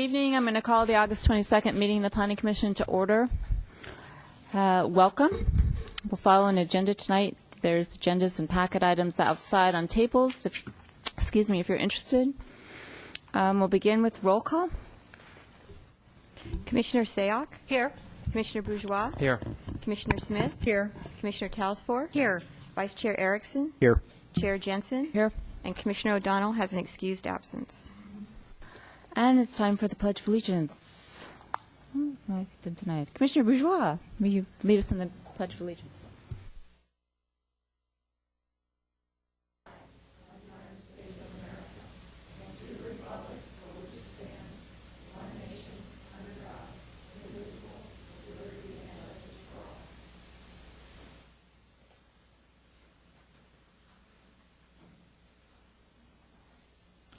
evening. I'm going to call the August 22nd meeting of the Planning Commission to order. Welcome. We'll follow an agenda tonight. There's agendas and packet items outside on tables. If you're interested. We'll begin with roll call. Commissioner Sayoc? Here. Commissioner Bourgeois? Here. Commissioner Smith? Here. Commissioner Talsford? Here. Vice Chair Erickson? Here. Chair Jensen? Here. And Commissioner O'Donnell has an excused absence. And it's time for the Pledge of Allegiance. I picked him tonight. Commissioner Bourgeois, will you lead us in the Pledge of Allegiance?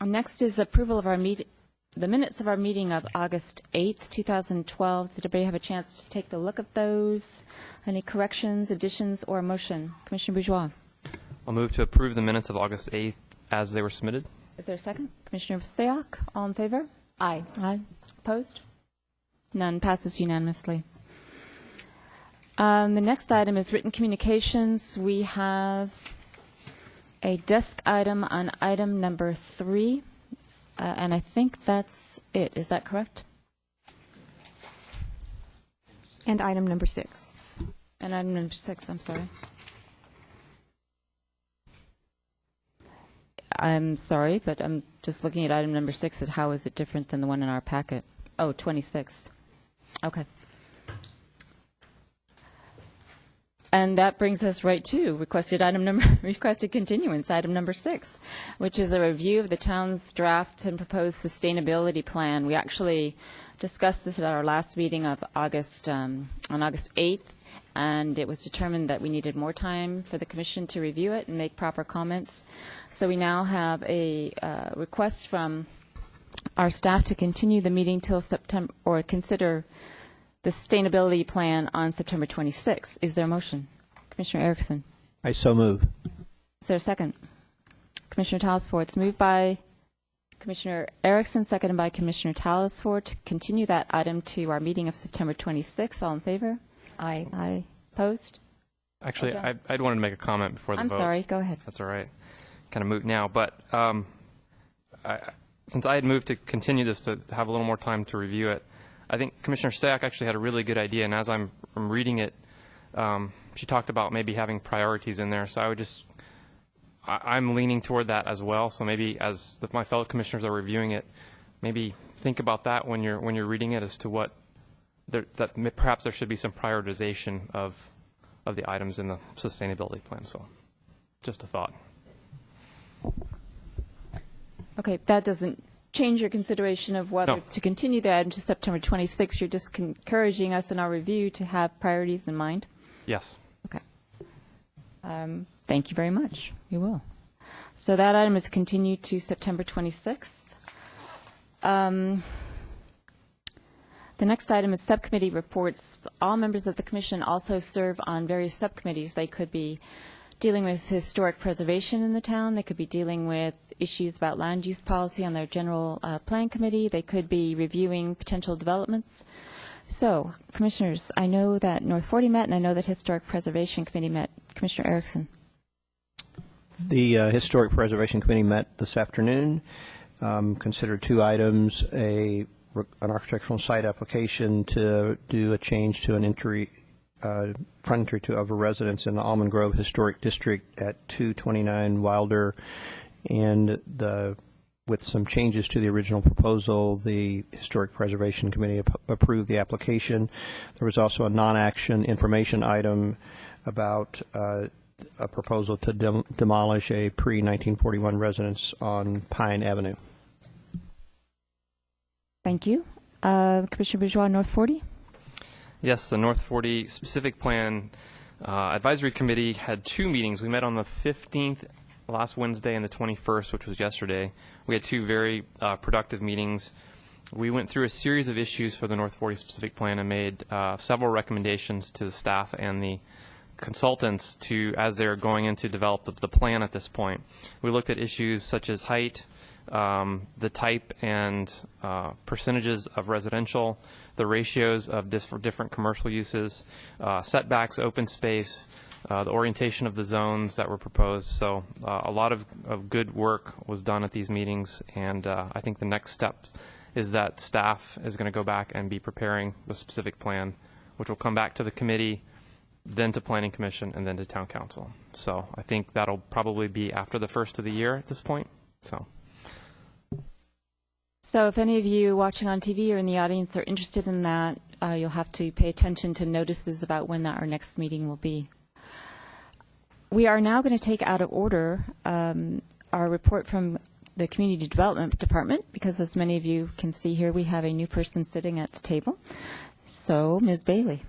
Next is approval of the minutes of our meeting of August 8th, 2012. Did everybody have a chance to take a look at those? Any corrections, additions, or motion? Commissioner Bourgeois. I'll move to approve the minutes of August 8th as they were submitted. Is there a second? Commissioner Sayoc, all in favor? Aye. Aye. Opposed? None. Passes unanimously. The next item is written communications. We have a desk item on item number 3, and I think that's it. Is that correct? And item number 6. And item number 6, I'm sorry. I'm sorry, but I'm just looking at item number 6 and how is it different than the one in our packet? Oh, 26. Okay. And that brings us right to requested continuance, item number 6, which is a review of the town's draft and proposed sustainability plan. We actually discussed this at our last meeting of August, on August 8th, and it was determined that we needed more time for the commission to review it and make proper comments. So we now have a request from our staff to continue the meeting till September, or consider the sustainability plan on September 26th. Is there a motion? Commissioner Erickson. I so move. Is there a second? Commissioner Talsford. It's moved by Commissioner Erickson, seconded by Commissioner Talsford to continue that item to our meeting of September 26th. All in favor? Aye. Aye. Opposed? Actually, Okay. I'd wanted to make a comment before the I'm vote. sorry. Go ahead. That's all right. Kind of moot now. But since I had moved to continue this to have a little more time to review it, I think Commissioner Sayoc actually had a really good idea. And as I'm reading it, she talked about maybe having priorities in there. So I'm leaning toward that as well. So maybe as my fellow commissioners are reviewing it, maybe think about that when you're reading it as to that perhaps there should be some prioritization of the items in the sustainability plan. So just a thought. Okay. That doesn't change your consideration of whether to continue the item to September 26th. You're just encouraging us in our review to have priorities in mind? Yes. Okay. Thank you very much. We will. So that item is continued to September 26th. The next item is subcommittee reports. All members of the commission also serve on various subcommittees. They could be dealing with historic preservation in the town. They could be dealing with issues about land use policy on their general plan committee. They could be reviewing potential developments. So, commissioners, I know that North 40 met, and I know that Historic Preservation Committee met. Commissioner Erickson. The Historic Preservation Committee met this afternoon, considered 2 items, an architectural site application to do a change to an front entry of a residence in the Almond Grove Historic District at 229 Wilder, and with some changes to the original proposal, the Historic Preservation Committee approved the application. There was also a non-action information item about a proposal to demolish a pre-1941 residence on Pine Avenue. Thank you. Commissioner Bourgeois, North 40? Yes, the North 40 specific plan advisory committee had 2 meetings. We met on the 15th last Wednesday and the 21st, which was yesterday. We had 2 very productive meetings. We went through a series of issues for the North 40 specific plan and made several recommendations to the staff and the consultants as they're going in to develop the plan at this point. We looked at issues such as height, the type and percentages of residential, the ratios of different commercial uses, setbacks, open space, the orientation of the zones that were proposed. So a lot of good work was done at these meetings, and I think the next step is that staff is going to go back and be preparing the specific plan, which will come back to the committee, then to Planning Commission, and then to Town Council. So I think that'll probably be after the first of the year at this point. So if any of you watching on TV or in the audience are interested in that, you'll have to pay attention to notices about when our next meeting will be. We are now going to take out of order our report from the Community Development Department, because as many of you can see here, we have a new person sitting at the table. So, Ms. Bailey.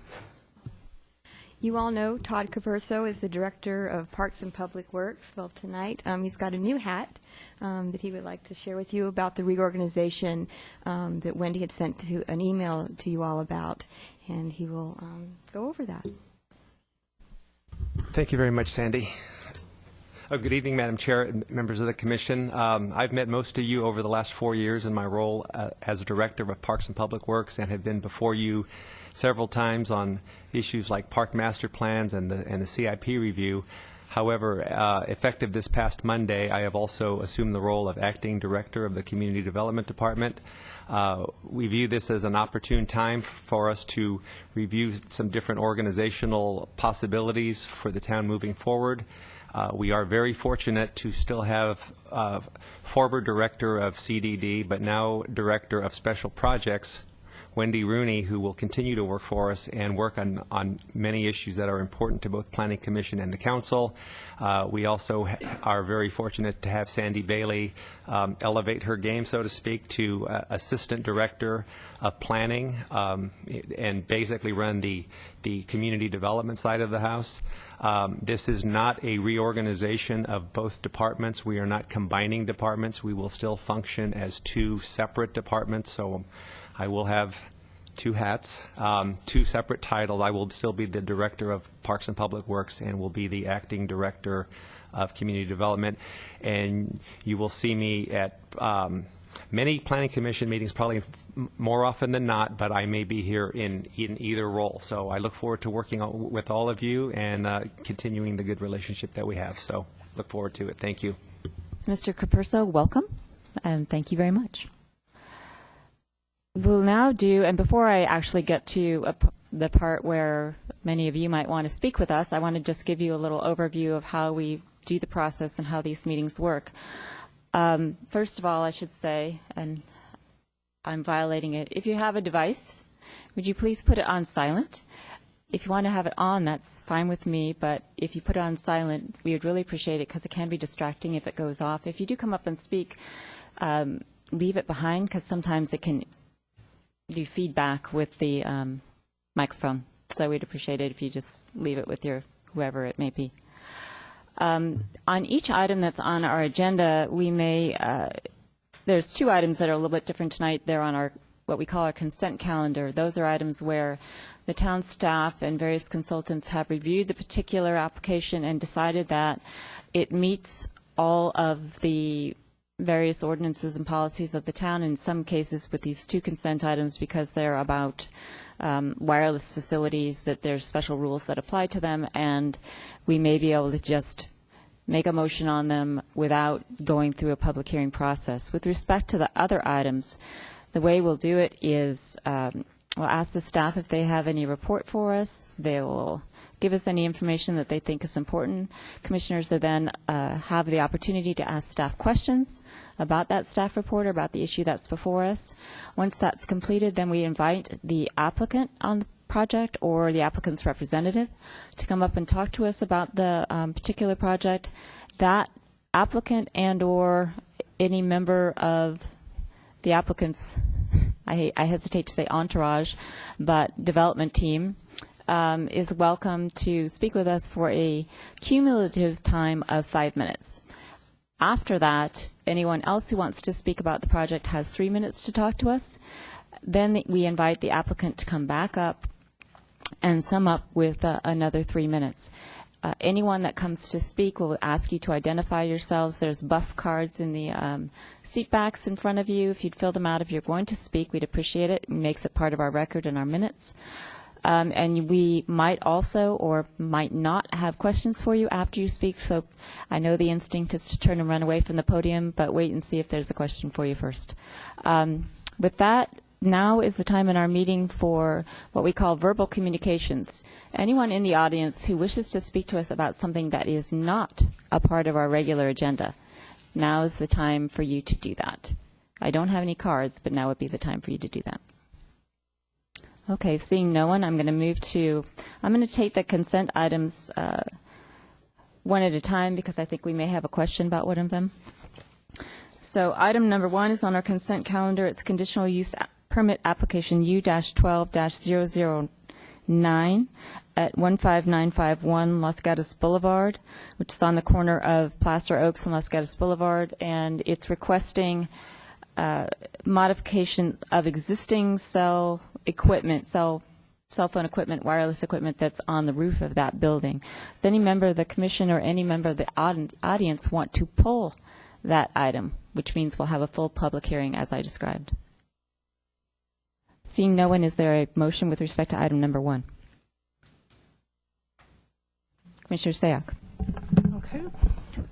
You all know Todd Capurso is the Director of Parks and Public Works. Well, tonight he's got a new hat that he would like to share with you about the reorganization that Wendy had sent an email to you all about, and he will go over that. Thank you very much, Sandy. Good evening, Madam Chair and members of the Commission. I've met most of you over the last 4 years in my role as a Director of Parks and Public Works, and have been before you several times on issues like park master plans and the CIP review. However, effective this past Monday, I have also assumed the role of Acting Director of the Community Development Department. We view this as an opportune time for us to review some different organizational possibilities for the town moving forward. We are very fortunate to still have former Director of CDD, but now Director of Special Projects, Wendy Rooney, who will continue to work for us and work on many issues that are important to both Planning Commission and the Council. We also are very fortunate to have Sandy Bailey elevate her game, so to speak, to Assistant Director of Planning and basically run the community development side of the house. This is not a reorganization of both departments. We are not combining departments. We will still function as two separate departments. So I will have two hats, two separate titles. I will still be the Director of Parks and Public Works and will be the Acting Director of Community Development. And you will see me at many Planning Commission meetings, probably more often than not, but I may be here in either role. So I look forward to working with all of you and continuing the good relationship that we have. So look forward to it. Thank you. So Mr. Capurso, welcome, and thank you very much. We'll now do, and before I actually get to the part where many of you might want to speak with us, I want to just give you a little overview of how we do the process and how these meetings work. First of all, I should say, and I'm violating it, if you have a device, would you please put it on silent? If you want to have it on, that's fine with me, but if you put it on silent, we would really appreciate it because it can be distracting if it goes off. If you do come up and speak, leave it behind because sometimes it can do feedback with the microphone. So we'd appreciate it if you just leave it with your whoever it may be. On each item that's on our agenda, we may, there's two items that are a little bit different tonight. They're on our, what we call our consent calendar. Those are items where the town staff and various consultants have reviewed the particular application and decided that it meets all of the various ordinances and policies of the town, in some cases with these two consent items because they're about wireless facilities, that there's special rules that apply to them, and we may be able to just make a motion on them without going through a public hearing process. With respect to the other items, the way we'll do it is we'll ask the staff if they have any report for us. They will give us any information that they think is important. Commissioners will then have the opportunity to ask staff questions about that staff report or about the issue that's before us. Once that's completed, then we invite the applicant on the project or the applicant's representative to come up and talk to us about the particular project. That applicant and or any member of the applicant's, I hesitate to say entourage, but development team is welcome to speak with us for a cumulative time of 5 minutes. After that, anyone else who wants to speak about the project has 3 minutes to talk to us. Then we invite the applicant to come back up and sum up with another 3 minutes. Anyone that comes to speak will ask you to identify yourselves. There's buff cards in the seat backs in front of you. If you'd fill them out if you're going to speak, we'd appreciate it. It makes it part of our record and our minutes. And we might also or might not have questions for you after you speak. So I know the instinct is to turn and run away from the podium, but wait and see if there's a question for you first. With that, now is the time in our meeting for what we call verbal communications. Anyone in the audience who wishes to speak to us about something that is not a part of our regular agenda, now is the time for you to do that. I don't have any cards, but now would be the time for you to do that. Okay, seeing no one, I'm going to take the consent items one at a time because I think we may have a question about one of them. So item number 1 is on our consent calendar. It's conditional use permit application U-12-009 at 15951 Los Gatos Boulevard, which is on the corner of Placer Oaks and Los Gatos Boulevard, and it's requesting modification of existing cell phone equipment, wireless equipment that's on the roof of that building. Does any member of the commission or any member of the audience want to pull that item, which means we'll have a full public hearing as I described? Seeing no one, is there a motion with respect to item number 1? Commissioner Sayak. Okay.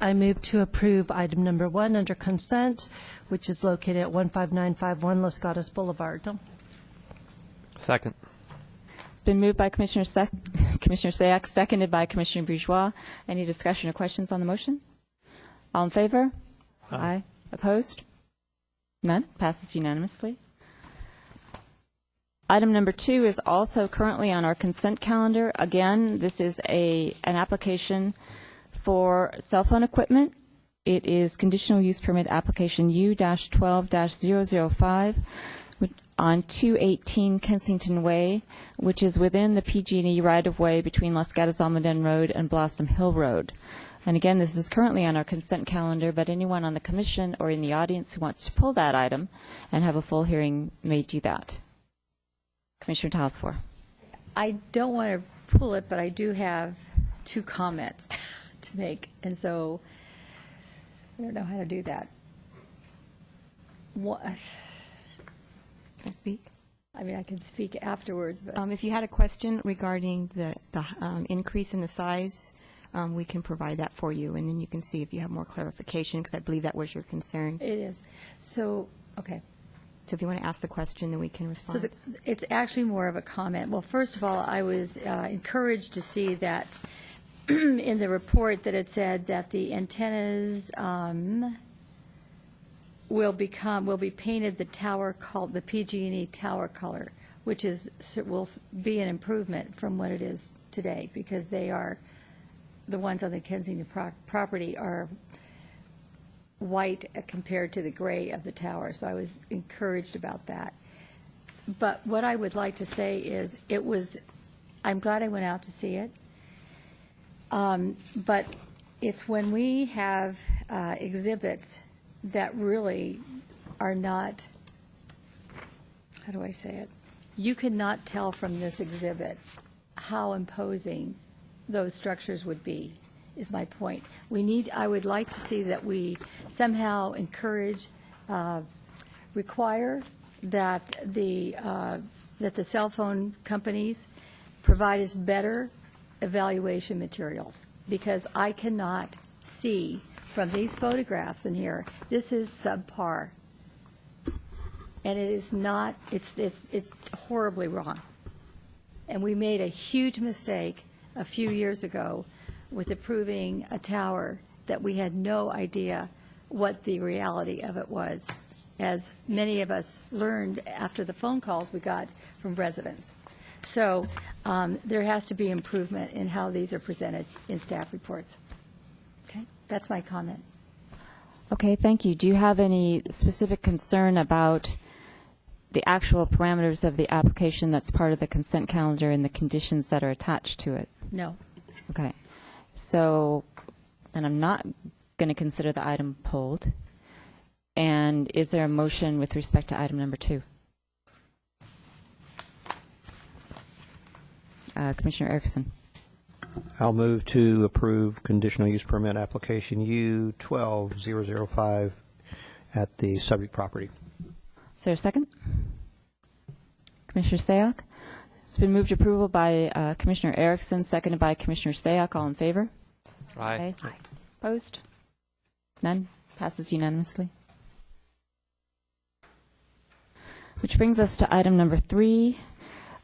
I move to approve item number 1 under consent, which is located at 15951 Los Gatos Boulevard. Second. It's been moved by Commissioner Sayak, seconded by Commissioner Bourgeois. Any discussion or questions on the motion? All in favor? Aye. Opposed? None. Passes unanimously. Item number 2 is also currently on our consent calendar. Again, this is an application for cell phone equipment. It is conditional use permit application U-12-005 on 218 Kensington Way, which is within the PG&E right-of-way between Los Gatos Almaden Road and Blossom Hill Road. And again, this is currently on our consent calendar, but anyone on the commission or in the audience who wants to pull that item and have a full hearing may do that. Commissioner Talsfor. I don't want to pull it, but I do have 2 comments to make, and so I don't know how to do that. What? Can I speak? I mean, I can speak afterwards, but If you had a question regarding the increase in the size, we can provide that for you, and then you can see if you have more clarification, because I believe that was your concern. it is. So, okay. So if you want to ask the question, then we can respond. So it's actually more of a comment. Well, first of all, I was encouraged to see that in the report that it said that the antennas will be painted the tower the PG&E tower color, which will be an improvement from what it is today, because they are the ones on the Kensington property are white compared to the gray of the tower. So I was encouraged about that. But what I would like to say is I'm glad I went out to see it. But it's when we have exhibits that really are not, how do I say it? You could not tell from this exhibit how imposing those structures would be, is my point. I would like to see that we somehow encourage, require that the cell phone companies provide us better evaluation materials, because I cannot see from these photographs in here, this is subpar. And it is not, it's horribly wrong. And we made a huge mistake a few years ago with approving a tower that we had no idea what the reality of it was, as many of us learned after the phone calls we got from residents. So there has to be improvement in how these are presented in staff reports. Okay, that's my comment. Okay, thank you. Do you have any specific concern about the actual parameters of the application that's part of the consent calendar and the conditions that are attached to it? No. Okay. So then I'm not going to consider the item pulled. And is there a motion with respect to item number 2? Commissioner Erickson. I'll move to approve conditional use permit application U12005 at the subject property. Is there a second? Commissioner Sayoc? It's been moved to approval by Commissioner Erickson, seconded by Commissioner Sayoc. All in favor? Aye. Opposed? None? Passes unanimously. Which brings us to item number 3,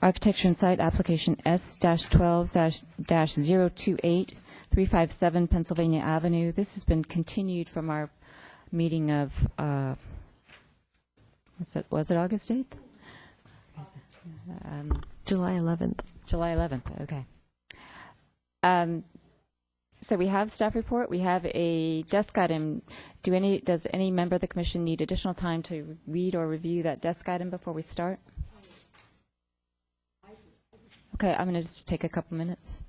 architecture and site application S-12-028, 357 Pennsylvania Avenue. This has been continued from our meeting of, was it August 8th? July 11th. July 11th, okay. So we have staff report, we have a desk item. Does any member of the commission need additional time to read or review that desk item before we start? Okay, I'm going to just take a couple minutes.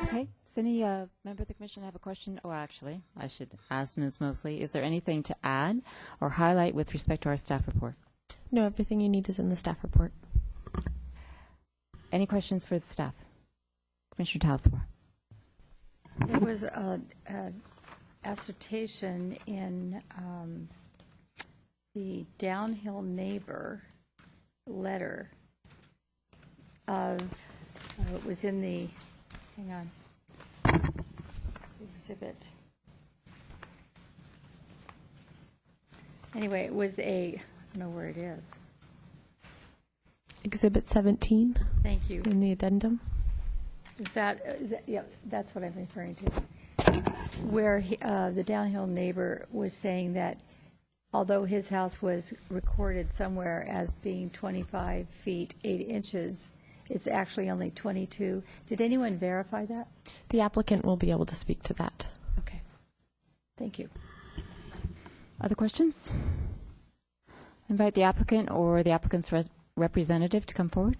Okay, does any member of the commission have a question? Oh, actually, I should ask Ms. Mosley, is there anything to add or highlight with respect to our staff report? No, everything you need is in the staff report. Any questions for the staff? Commissioner Talswar. There was a assertion in the Downhill Neighbor letter of, it was in the, hang on, exhibit. Anyway, it was I don't know where it is. Exhibit 17 Thank you. in the addendum. Is that, yeah, that's what I'm referring to. Where the Downhill Neighbor was saying that although his house was recorded somewhere as being 25 feet, 8 inches, it's actually only 22. Did anyone verify that? The applicant will be able to speak to that. Okay. Thank you. Other questions? Invite the applicant or the applicant's representative to come forward.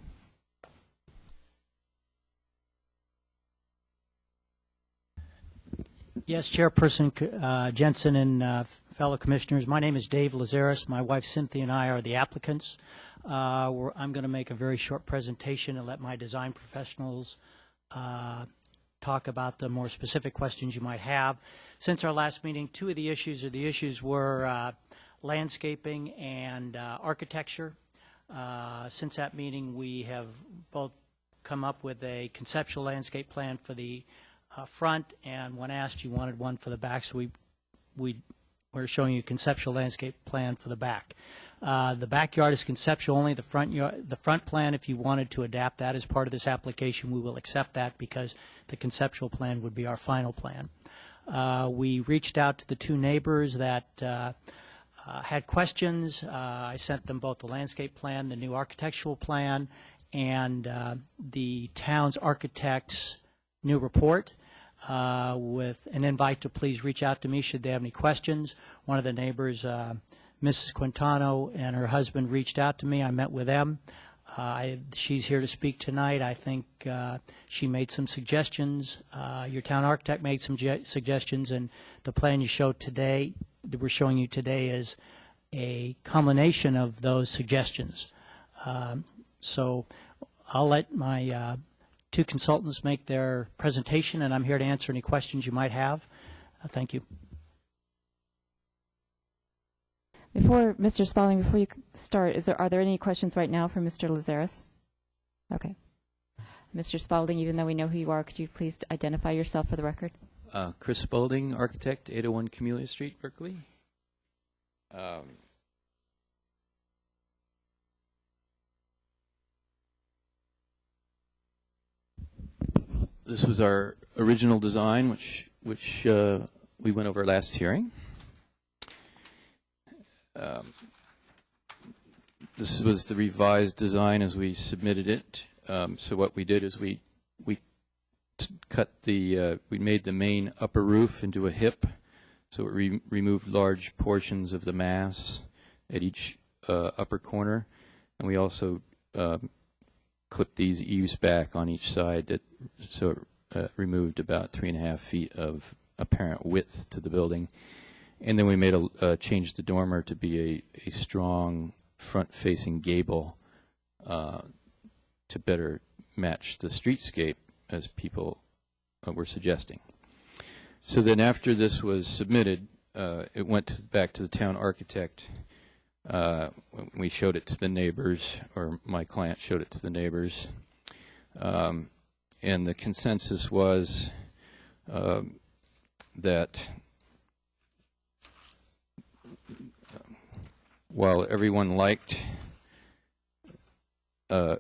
Yes, Chairperson Jensen and fellow commissioners, my name is Dave Lazaris. My wife Cynthia and I are the applicants. I'm going to make a very short presentation and let my design professionals talk about the more specific questions you might have. Since our last meeting, two of the issues were landscaping and architecture. Since that meeting, we have both come up with a conceptual landscape plan for the front, and when asked, you wanted one for the back, so we're showing you a conceptual landscape plan for the back. The backyard is conceptual only. The front plan, if you wanted to adapt that as part of this application, we will accept that because the conceptual plan would be our final plan. We reached out to the two neighbors that had questions. I sent them both the landscape plan, the new architectural plan, and the town's architect's new report with an invite to please reach out to me should they have any questions. One of the neighbors, Mrs. Quintano, and her husband reached out to me. I met with them. She's here to speak tonight. I think she made some suggestions. Your town architect made some suggestions, and the plan you showed today, that we're showing you today, is a combination of those suggestions. So I'll let my two consultants make their presentation, and I'm here to answer any questions you might have. Thank you. Before, Mr. Spalding, before you start, are there any questions right now for Mr. Lazaris? Okay. Mr. Spalding, even though we know who you are, could you please identify yourself for the record? Chris Spalding, architect, 801 Camellia Street, Berkeley. This was our original design, which we went over last hearing. This was the revised design as we submitted it. So what we did is we made the main upper roof into a hip, so it removed large portions of the mass at each upper corner, and we also clipped these eaves back on each side, so it removed about 3.5 feet of apparent width to the building. And then we made changed the dormer to be a strong front-facing gable to better match the streetscape as people were suggesting. So then after this was submitted, it went back to the town architect. We showed it to the neighbors, or my client showed it to the neighbors. And the consensus was that while everyone liked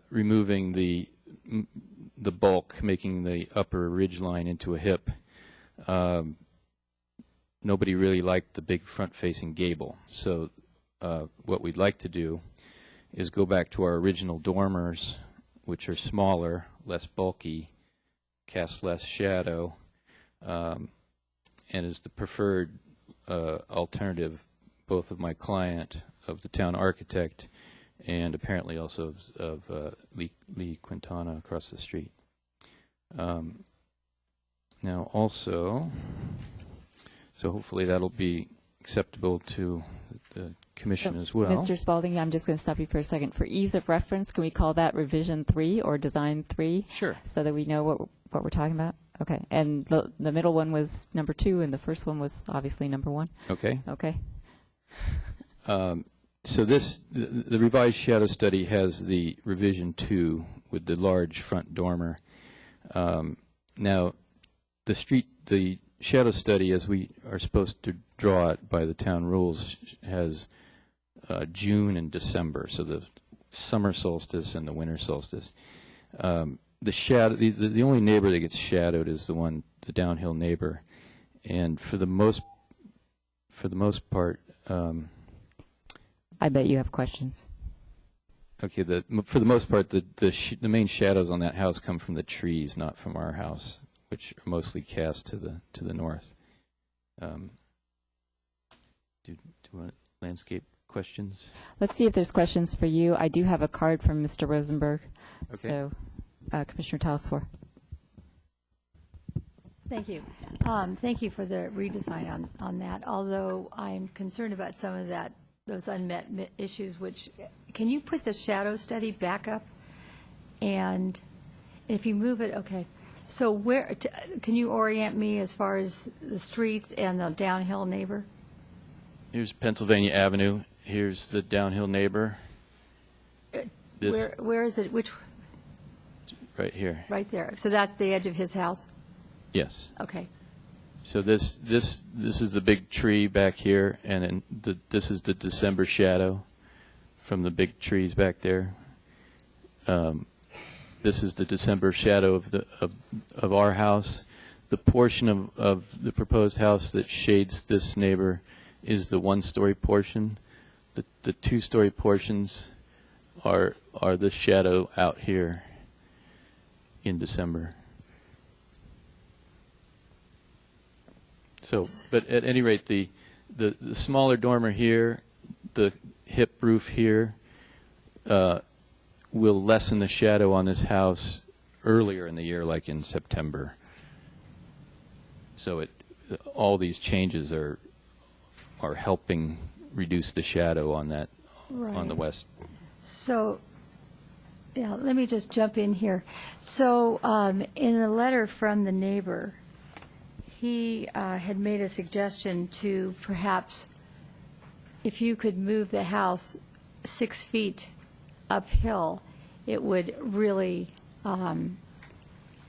removing the bulk, making the upper ridge line into a hip, nobody really liked the big front-facing gable. So what we'd like to do is go back to our original dormers, which are smaller, less bulky, cast less shadow, and is the preferred alternative both of my client, of the town architect, and apparently also of Lee Quintana across the street. Now also, so hopefully that'll be acceptable to the commission as well. Mr. Spalding, I'm just going to stop you for a second. For ease of reference, can we call that revision 3 or design 3? Sure. So that we know what we're talking about? Okay. And the middle one was number 2, and the first one was obviously number 1. Okay. Okay. So the revised shadow study has the revision 2 with the large front dormer. Now, the shadow study, as we are supposed to draw it by the town rules, has June and December, so the summer solstice and the winter solstice. The only neighbor that gets shadowed is the downhill neighbor, and for the most part. I bet you have questions. Okay, for the most part, the main shadows on that house come from the trees, not from our house, which are mostly cast to the north. Do you want landscape questions? Let's see if there's questions for you. I do have a card from Mr. Rosenberg. Okay. So, Commissioner Talasfor. Thank you. Thank you for the redesign on that, although I'm concerned about some of those unmet issues, can you put the shadow study back up? And if you move it, okay. So can you orient me as far as the streets and the downhill neighbor? Here's Pennsylvania Avenue. Here's the downhill neighbor. Where is it? right here. Right there. So that's the edge of his house? Yes. Okay. So this is the big tree back here, and then this is the December shadow from the big trees back there. This is the December shadow of our house. The portion of the proposed house that shades this neighbor is the one-story portion. The two-story portions are the shadow out here in December. So, but at any rate, the smaller dormer here, the hip roof here, will lessen the shadow on this house earlier in the year, like in September. So all these changes are helping reduce the shadow on that on the west. So, yeah, let me just jump in here. So, in the letter from the neighbor, he had made a suggestion to perhaps, if you could move the house 6 feet uphill, it would really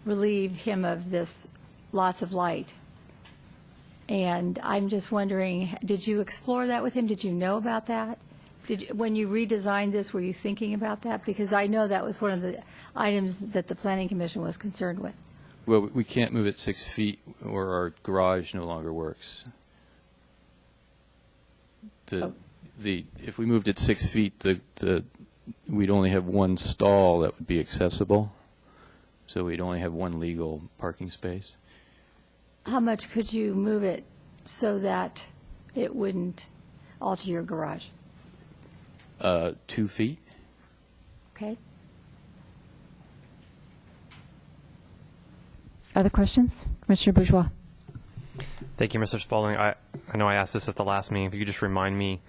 relieve him of this loss of light. And I'm just wondering, did you explore that with him? Did you know about that? When you redesigned this, were you thinking about that? Because I know that was one of the items that the Planning Commission was concerned with. Well, we can't move it 6 feet, or our garage no longer works. If we moved it 6 feet, we'd only have one stall that would be accessible, so we'd only have one legal parking space. How much could you move it so that it wouldn't alter your garage? 2 feet. Okay. Other questions? Commissioner Bourgeois. Thank you, Mr. Spalding. I know I asked this at the last meeting. If you could just remind me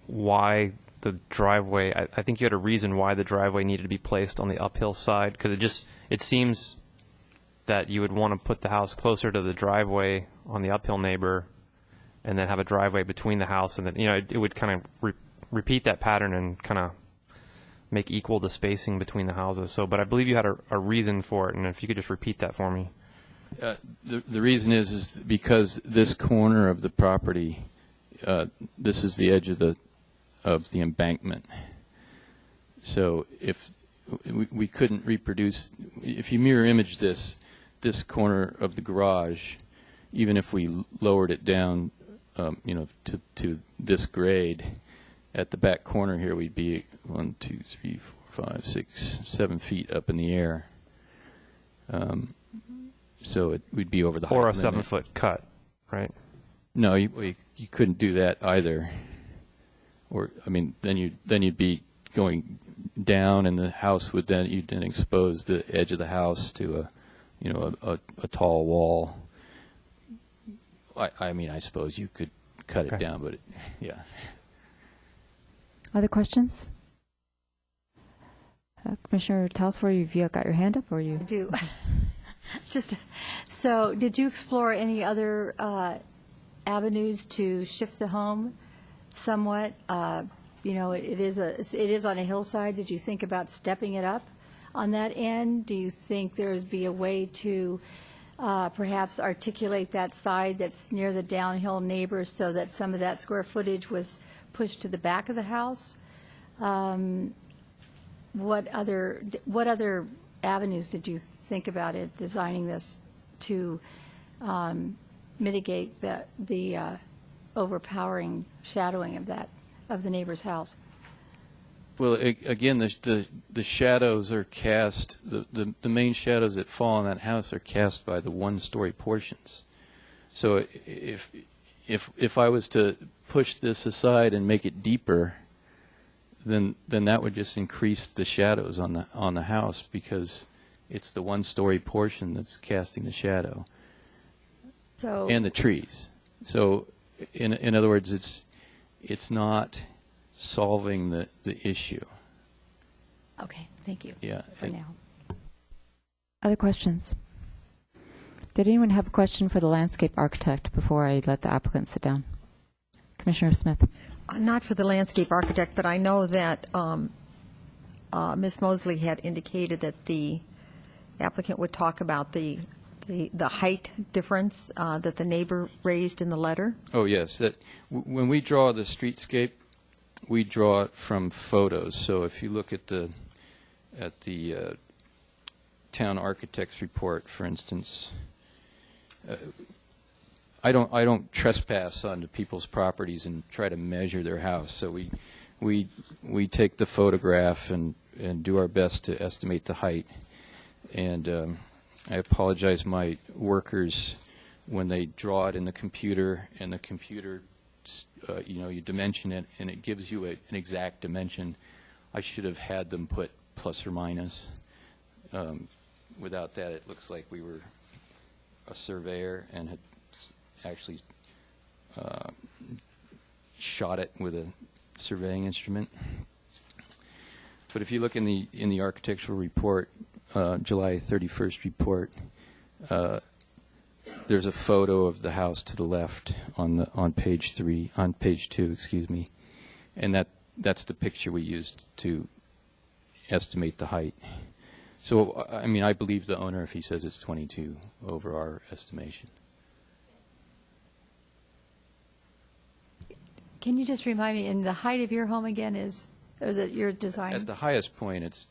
why the driveway, I think you had a reason why the driveway needed to be placed on the uphill side, because it seems that you would want to put the house closer to the driveway on the uphill neighbor and then have a driveway between the house, and then, it would kind of repeat that pattern and kind of make equal the spacing between the houses. So, but I believe you had a reason for it, and if you could just repeat that for me. The reason is because this corner of the property, this is the edge of the embankment. So if we couldn't reproduce, if you mirror image this corner of the garage, even if we lowered it down, to this grade, at the back corner here, we'd be 1, 2, 3, 4, 5, 6, 7 feet up in the air. So we'd be over the height Or a limit. 7-foot cut, right? No, you couldn't do that either. Or then you'd be going down, and the house would you'd then expose the edge of the house to a tall wall. I suppose you could cut it down, but yeah. Other questions? Commissioner Talsworth, you've got your hand up, or you? I do. So did you explore any other avenues to shift the home somewhat? It is on a hillside. Did you think about stepping it up on that end? Do you think there would be a way to perhaps articulate that side that's near the downhill neighbors so that some of that square footage was pushed to the back of the house? What other avenues did you think about it, designing this to mitigate the overpowering shadowing of the neighbor's house? Well, again, the shadows are cast. The main shadows that fall on that house are cast by the one-story portions. So if I was to push this aside and make it deeper, then that would just increase the shadows on the house, because it's the one-story portion that's casting the shadow. So, and the trees. So in other words, it's not solving the issue. okay, thank you. Yeah. For now. Other questions? Did anyone have a question for the landscape architect before I let the applicant sit down? Commissioner Smith. Not for the landscape architect, but I know that Ms. Mosley had indicated that the applicant would talk about the height difference that the neighbor raised in the letter. Oh, yes. When we draw the streetscape, we draw it from photos. So if you look at the town architect's report, for instance, I don't trespass onto people's properties and try to measure their house. So we take the photograph and do our best to estimate the height. And I apologize, my workers, when they draw it in the computer, and the computer, you dimension it, and it gives you an exact dimension, I should have had them put plus or minus. Without that, it looks like we were a surveyor and had actually shot it with a surveying instrument. But if you look in the architectural report, July 31st report, there's a photo of the house to the left on page 2, excuse me, and that's the picture we used to estimate the height. So I mean, I believe the owner if he says it's 22 over our estimation. Can you just remind me, and the height of your home again is, or that your design? At the highest point, it's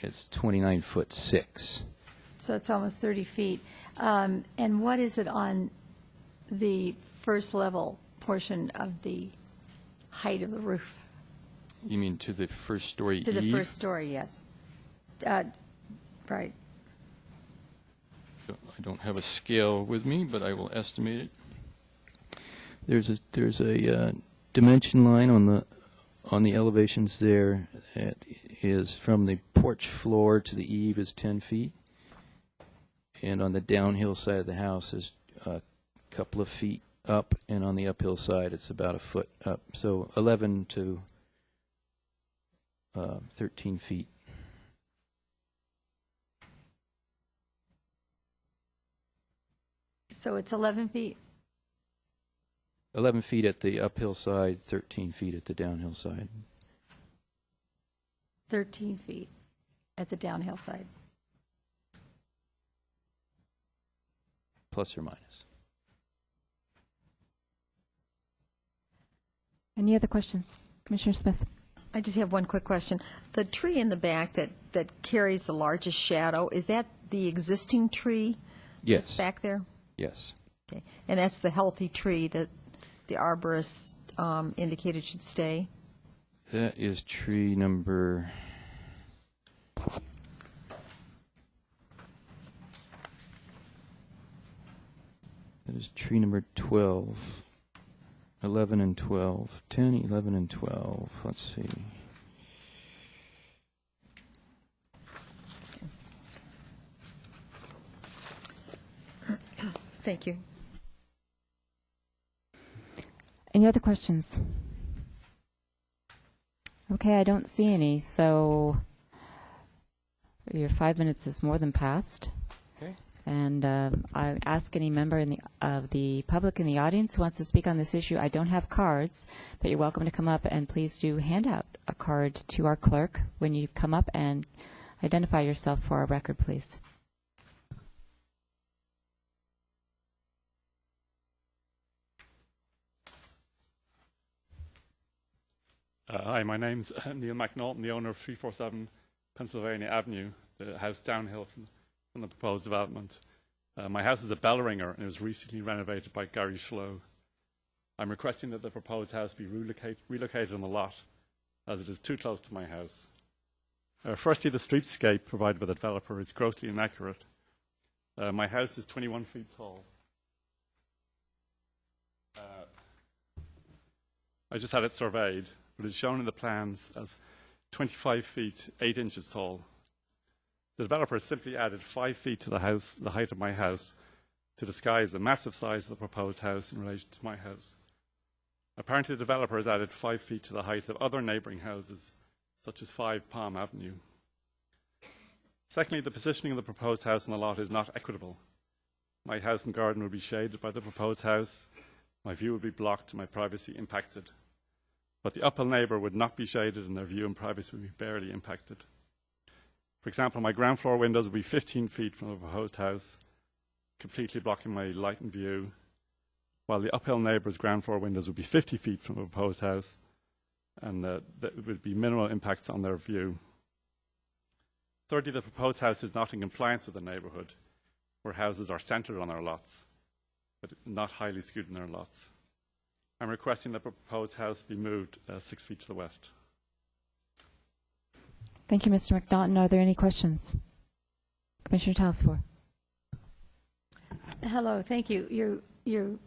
29'6". So it's almost 30 feet. And what is it on the first level portion of the height of the roof? You mean to the first story To the eave? first story, yes. Right. I don't have a scale with me, but I will estimate it. There's a dimension line on the elevations there that is from the porch floor to the eave is 10 feet. And on the downhill side of the house is a couple of feet up, and on the uphill side it's about a foot up. So 11 to 13 feet. So it's 11 feet? 11 feet at the uphill side, 13 feet at the downhill side. 13 feet at the downhill side. Plus or minus. Any other questions? Commissioner Smith? I just have one quick question. The tree in the back that carries the largest shadow, is that the existing tree that's Yes. back there? Yes. Okay. And that's the healthy tree that the arborist indicated should stay? That is tree number... That is tree number 12. 11 and 12. 10, 11, and 12. Let's see. Thank you. Any other questions? Okay, I don't see any, so your 5 minutes is more than past. Okay. And I ask any member of the public in the audience who wants to speak on this issue. I don't have cards, but you're welcome to come up, and please do hand out a card to our clerk when you come up, and identify yourself for our record, please. Hi, my name's Neil McNaughton, the owner of 347 Pennsylvania Avenue, the house downhill from the proposed development. My house is a bell ringer and it was recently renovated by Gary Schlow. I'm requesting that the proposed house be relocated on the lot, as it is too close to my house. Firstly, the streetscape provided by the developer is grossly inaccurate. My house is 21 feet tall. I just had it surveyed, but it's shown in the plans as 25 feet 8 inches tall. The developer simply added 5 feet to the house, the height of my house, to disguise the massive size of the proposed house in relation to my house. Apparently, the developer has added 5 feet to the height of other neighbouring houses, such as 5 Palm Avenue. Secondly, the positioning of the proposed house on the lot is not equitable. My house and garden would be shaded by the proposed house. My view would be blocked and my privacy impacted. but the uphill neighbour would not be shaded and their view and privacy would be barely impacted. For example, my ground floor windows would be 15 feet from the proposed house, completely blocking my light and view, while the uphill neighbour's ground floor windows would be 50 feet from the proposed house, and there would be minimal impacts on their view. Thirdly, the proposed house is not in compliance with the neighbourhood, where houses are centred on their lots, but not highly skewed in their lots. I'm requesting that the proposed house be moved 6 feet to the west. Thank you, Mr. McNaughton. Are there any questions? Commissioner Talsfor. Hello, thank you. You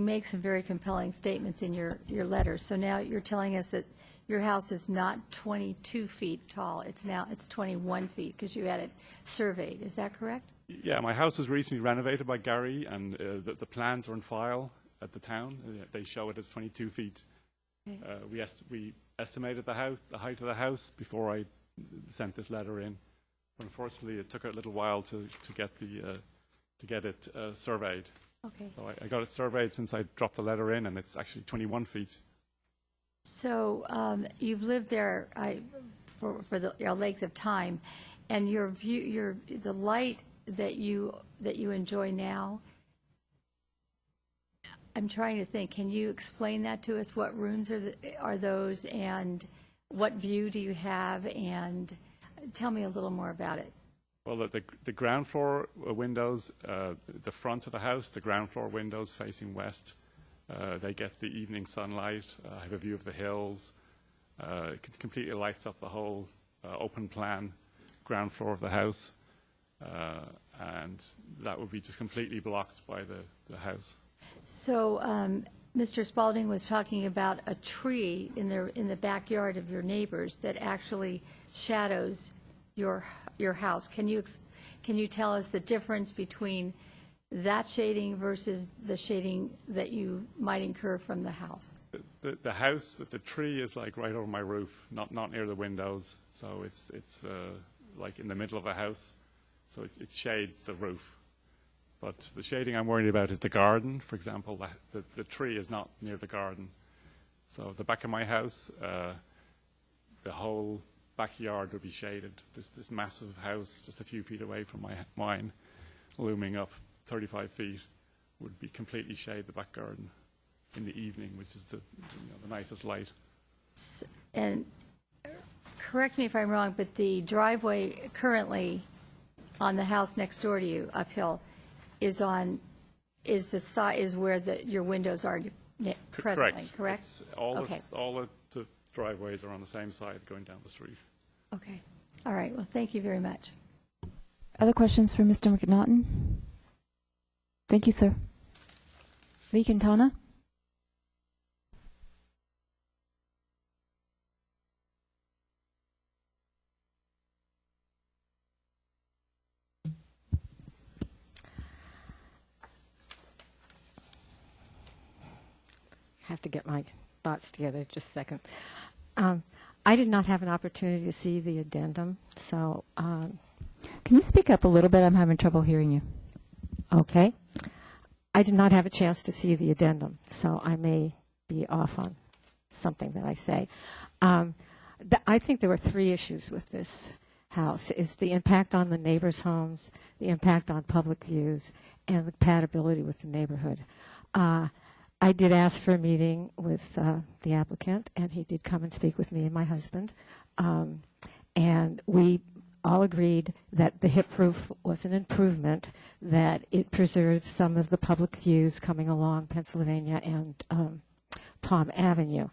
make some very compelling statements in your letter. So now you're telling us that your house is not 22 feet tall. It's 21 feet because you had it surveyed. Is that correct? Yeah, my house was recently renovated by Gary, and the plans are on file at the town. They show it as 22 feet. Okay. We estimated the height of the house before I sent this letter in. But unfortunately, it took a little while to get it surveyed. Okay. So I got it surveyed since I dropped the letter in, and it's actually 21 feet. So you've lived there for a length of time, and your view, the light that you enjoy now. I'm trying to think. Can you explain that to us? What rooms are those, and what view do you have? And tell me a little more about it. Well, the ground floor windows, the front of the house, the ground floor windows facing west, they get the evening sunlight. I have a view of the hills. It completely lights up the whole open plan ground floor of the house. And that would be just completely blocked by the house. So Mr. Spalding was talking about a tree in the backyard of your neighbors that actually shadows your house. Can you tell us the difference between that shading versus the shading that you might incur from the house? The house, the tree is like right over my roof, not near the windows. So it's like in the middle of the house. So it shades the roof. But the shading I'm worried about is the garden. For example, the tree is not near the garden. So the back of my house, the whole backyard would be shaded. This massive house just a few feet away from mine, looming up 35 feet, would be completely shade the back garden in the evening, which is the nicest light. And correct me if I'm wrong, but the driveway currently on the house next door to you uphill is where your windows are presently, correct? All the driveways are on the same side going down the street. Okay. All right. Well, thank you very much. Other questions for Mr. McNaughton? Thank you, sir. Lee Quintana? I have to get my thoughts together just a second. I did not have an opportunity to see the addendum, so... Can you speak up a little bit? I'm having trouble hearing you. Okay. I did not have a chance to see the addendum, so I may be off on something that I say. I think there were three issues with this house. Is the impact on the neighbors' homes, the impact on public views, and the compatibility with the neighborhood. I did ask for a meeting with the applicant, and he did come and speak with me and my husband. And we all agreed that the hip roof was an improvement, that it preserved some of the public views coming along Pennsylvania and Palm Avenue.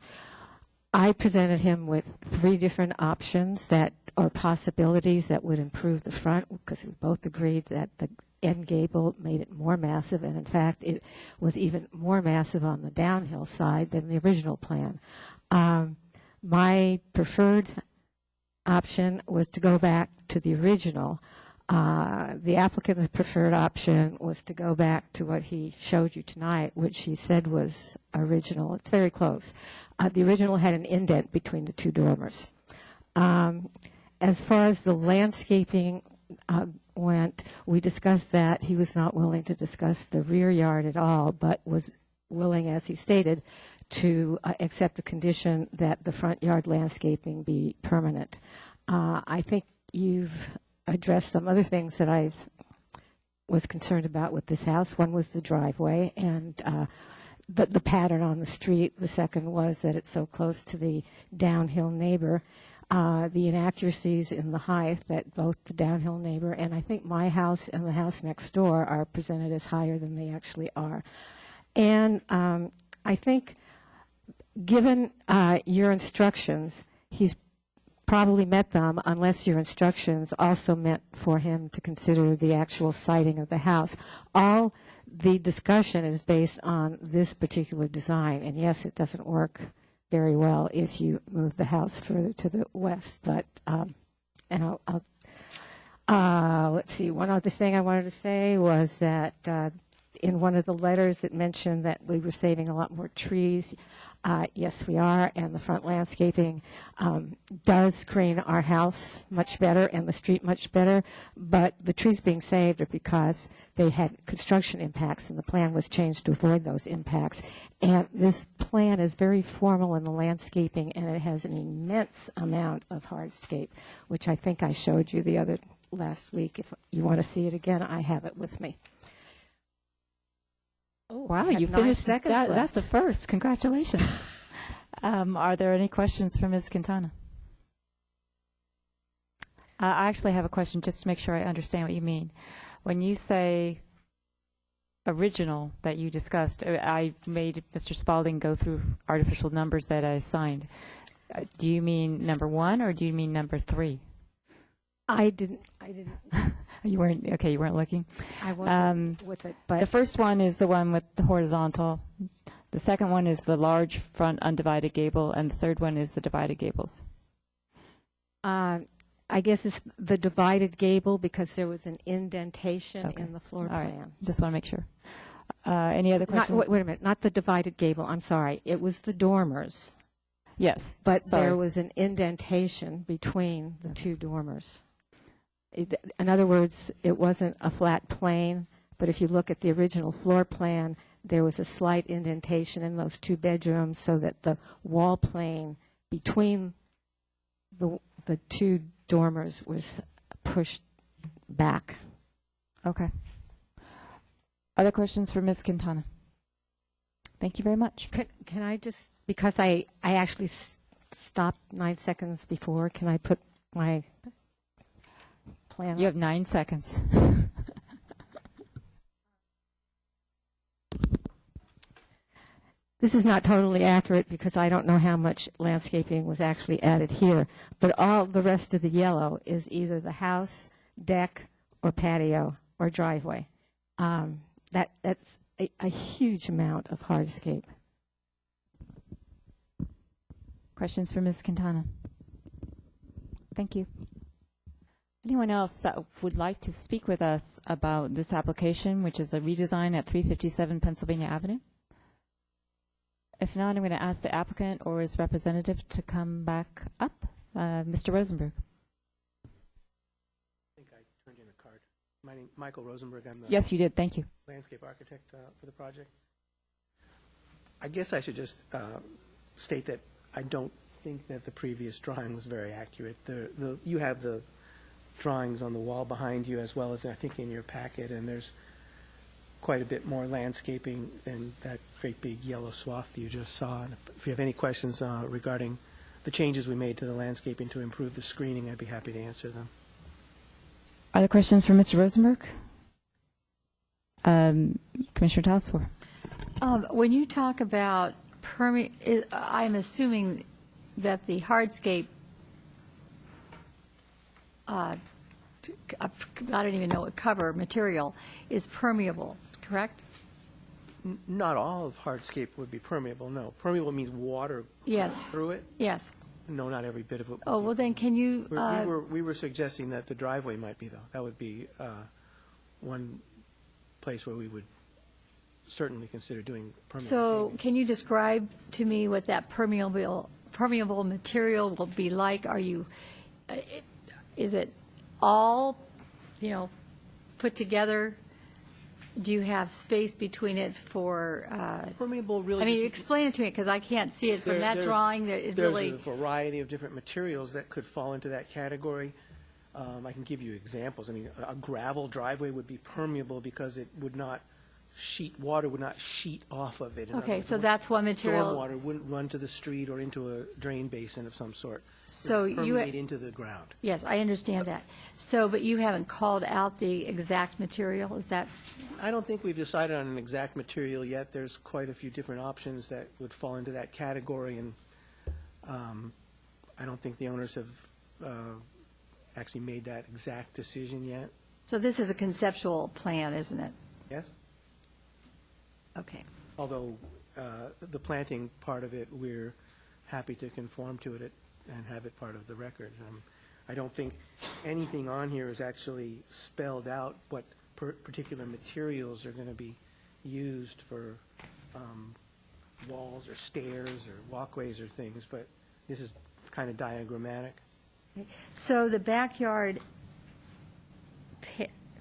I presented him with three different options or possibilities that would improve the front, because we both agreed that the end gable made it more massive, and in fact it was even more massive on the downhill side than the original plan. My preferred option was to go back to the original. The applicant's preferred option was to go back to what he showed you tonight, which he said was original. It's very close. The original had an indent between the two dormers. As far as the landscaping went, we discussed that. He was not willing to discuss the rear yard at all, but was willing, as he stated, to accept a condition that the front yard landscaping be permanent. I think you've addressed some other things that I was concerned about with this house. One was the driveway and the pattern on the street. The second was that it's so close to the downhill neighbor. The inaccuracies in the height that both the downhill neighbor and I think my house and the house next door are presented as higher than they actually are. And I think given your instructions, he's probably met them unless your instructions also meant for him to consider the actual siting of the house. All the discussion is based on this particular design, and yes, it doesn't work very well if you move the house further to the west, but and let's see, one other thing I wanted to say was that in one of the letters it mentioned that we were saving a lot more trees. Yes, we are, and the front landscaping does screen our house much better and the street much better, but the trees being saved are because they had construction impacts, and the plan was changed to avoid those impacts. And this plan is very formal in the landscaping, and it has an immense amount of hardscape, which I think I showed you last week. If you want to see it again, I have it with me. Oh, wow, have you 9 finished seconds that. left. That's a first. Congratulations. Are there any questions for Ms. Quintana? I actually have a question just to make sure I understand what you mean. When you say original that you discussed, I made Mr. Spalding go through artificial numbers that I assigned. Do you mean number 1 or do you mean number 3? I didn't. You weren't, okay, you weren't looking. I wasn't with it, but The first one is the one with the horizontal. The second one is the large front undivided gable, and the third one is the divided gables. I guess it's the divided gable because there was an indentation in the floor All right. plan. Just want to make sure. Any other Not, questions? wait a minute, not the divided gable. I'm sorry. It was the dormers, Yes. but Sorry. there was an indentation between the two dormers. In other words, it wasn't a flat plane, but if you look at the original floor plan, there was a slight indentation in those 2 bedrooms so that the wall plane between the 2 dormers was pushed back. Okay. Other questions for Ms. Quintana? Thank you very much. Can I just, because I actually stopped 9 seconds before, can I put my plan You up? have 9 seconds. This is not totally accurate because I don't know how much landscaping was actually added here, but all the rest of the yellow is either the house, deck, or patio, or driveway. That's a huge amount of hardscape. Questions for Ms. Quintana? Thank you. Anyone else that would like to speak with us about this application, which is a redesign at 357 Pennsylvania Avenue? If not, I'm going to ask the applicant or his representative to come back up. Mr. Rosenberg. I think I turned in a card. My name is Michael Rosenberg. I'm the Yes, you did. Thank you. landscape architect for the project. I guess I should just state that I don't think that the previous drawing was very accurate. You have the drawings on the wall behind you as well as I think in your packet, and there's quite a bit more landscaping than that great big yellow swath you just saw. And if you have any questions regarding the changes we made to the landscaping to improve the screening, I'd be happy to answer them. Other questions for Mr. Rosenberg? Commissioner Tausfor. When you talk about I'm assuming that the hardscape, I don't even know what cover material, is permeable, correct? Not all of hardscape would be permeable, no. Permeable means water Yes. through it? Yes. No, not every bit of it. Oh, well, then can you, We were suggesting that the driveway might be, though. That would be one place where we would certainly consider doing permanent so paving. can you describe to me what that permeable material will be like? Is it all, put together do you have space between it for, Permeable really. I mean, just- explain it to me, because I can't see it from that There's- drawing, that it really. There's a variety of different materials that could fall into that category. I can give you examples. I mean, a gravel driveway would be permeable because it would not water would not sheet off of it. In other Okay, words, so that's one material. Stormwater wouldn't run to the street or into a drain basin of some sort. It So would you. permeate into the ground. Yes, I understand that. So, but you haven't called out the exact material, is that? I don't think we've decided on an exact material yet. There's quite a few different options that would fall into that category, and I don't think the owners have actually made that exact decision yet. So this is a conceptual plan, isn't it? Yes? Okay. Although the planting part of it, we're happy to conform to it and have it part of the record. I don't think anything on here is actually spelled out what particular materials are going to be used for walls or stairs or walkways or things, but this is kind of diagrammatic. So the backyard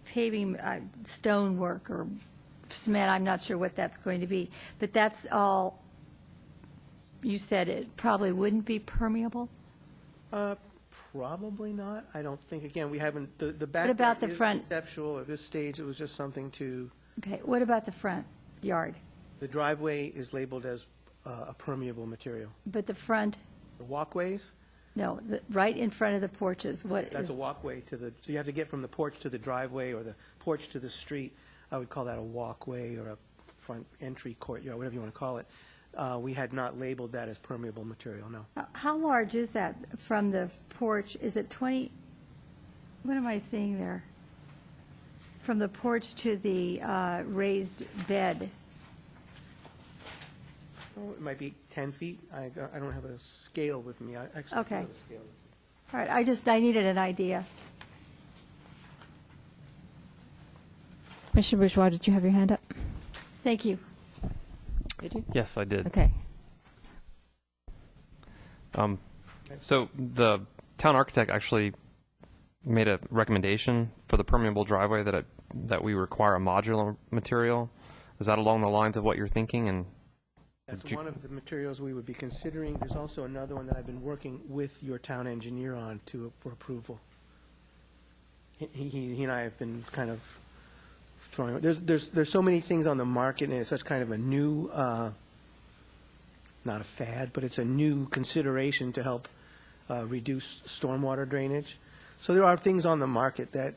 paving, stonework or cement, I'm not sure what that's going to be, but that's all, you said it probably wouldn't be permeable? Probably not. I don't think, again, we haven't, the What about backyard the is front? conceptual. At this stage, it was just something to, Okay, what about the front yard? the driveway is labeled as a permeable material. But the front, The walkways, no, right in front of the porches, what that's is? a walkway to the, so you have to get from the porch to the driveway or the porch to the street. I would call that a walkway or a front entry courtyard, whatever you want to call it. We had not labeled that as permeable material, no. How large is that from the porch? Is it 20, what am I seeing there? From the porch to the raised bed? Oh, it might be 10 feet. I don't have a scale with me. I actually Okay. don't have a scale. All right, I needed an idea. Commissioner Bourgeois, did you have your hand up? Thank you. Did you? Yes, I did. Okay. So the town architect actually made a recommendation for the permeable driveway that we require a modular material. Is that along the lines of what you're thinking? And That's one of the materials we would be considering. There's also another one that I've been working with your town engineer on for approval. He and I have been kind of throwing, there's so many things on the market, and it's such kind of a new, not a fad, but it's a new consideration to help reduce stormwater drainage. So there are things on the market that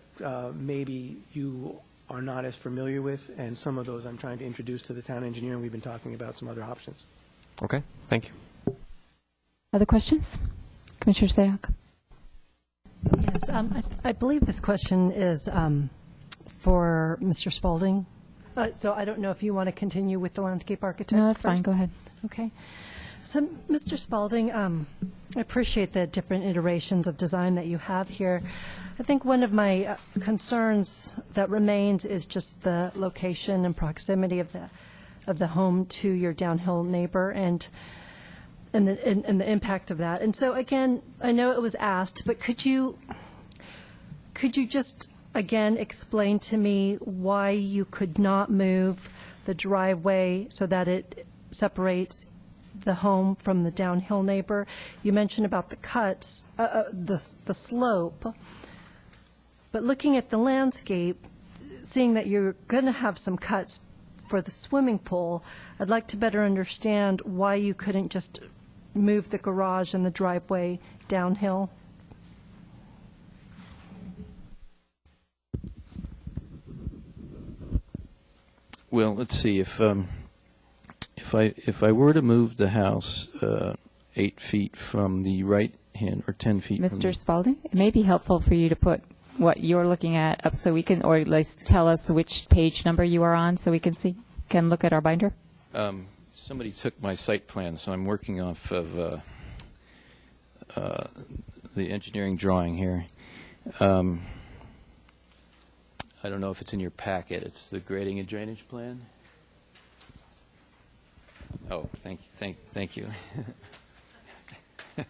maybe you are not as familiar with, and some of those I'm trying to introduce to the town engineer, and we've been talking about some other options. okay, thank you. Other questions? Commissioner Sayoc? Yes, I believe this question is for Mr. Spalding. So I don't know if you want to continue with the landscape architect. No, that's fine. first? Go ahead. Okay. So, Mr. Spalding, I appreciate the different iterations of design that you have here. I think one of my concerns that remains is just the location and proximity of the home to your downhill neighbor and the impact of that. And so, again, I know it was asked, but could you just again explain to me why you could not move the driveway so that it separates the home from the downhill neighbor? You mentioned about the cuts, the slope, but looking at the landscape, seeing that you're going to have some cuts for the swimming pool, I'd like to better understand why you couldn't just move the garage and the driveway downhill. Well, let's see. If I were to move the house 8 feet from the right hand or 10 feet, from Mr. Spalding, it may be helpful for you to put what you're looking at up so we can, or at least tell us which page number you are on so we can look at our binder. Somebody took my site plan, so I'm working off of the engineering drawing here. I don't know if it's in your packet. It's the grading and drainage plan. Oh, thank you. Okay.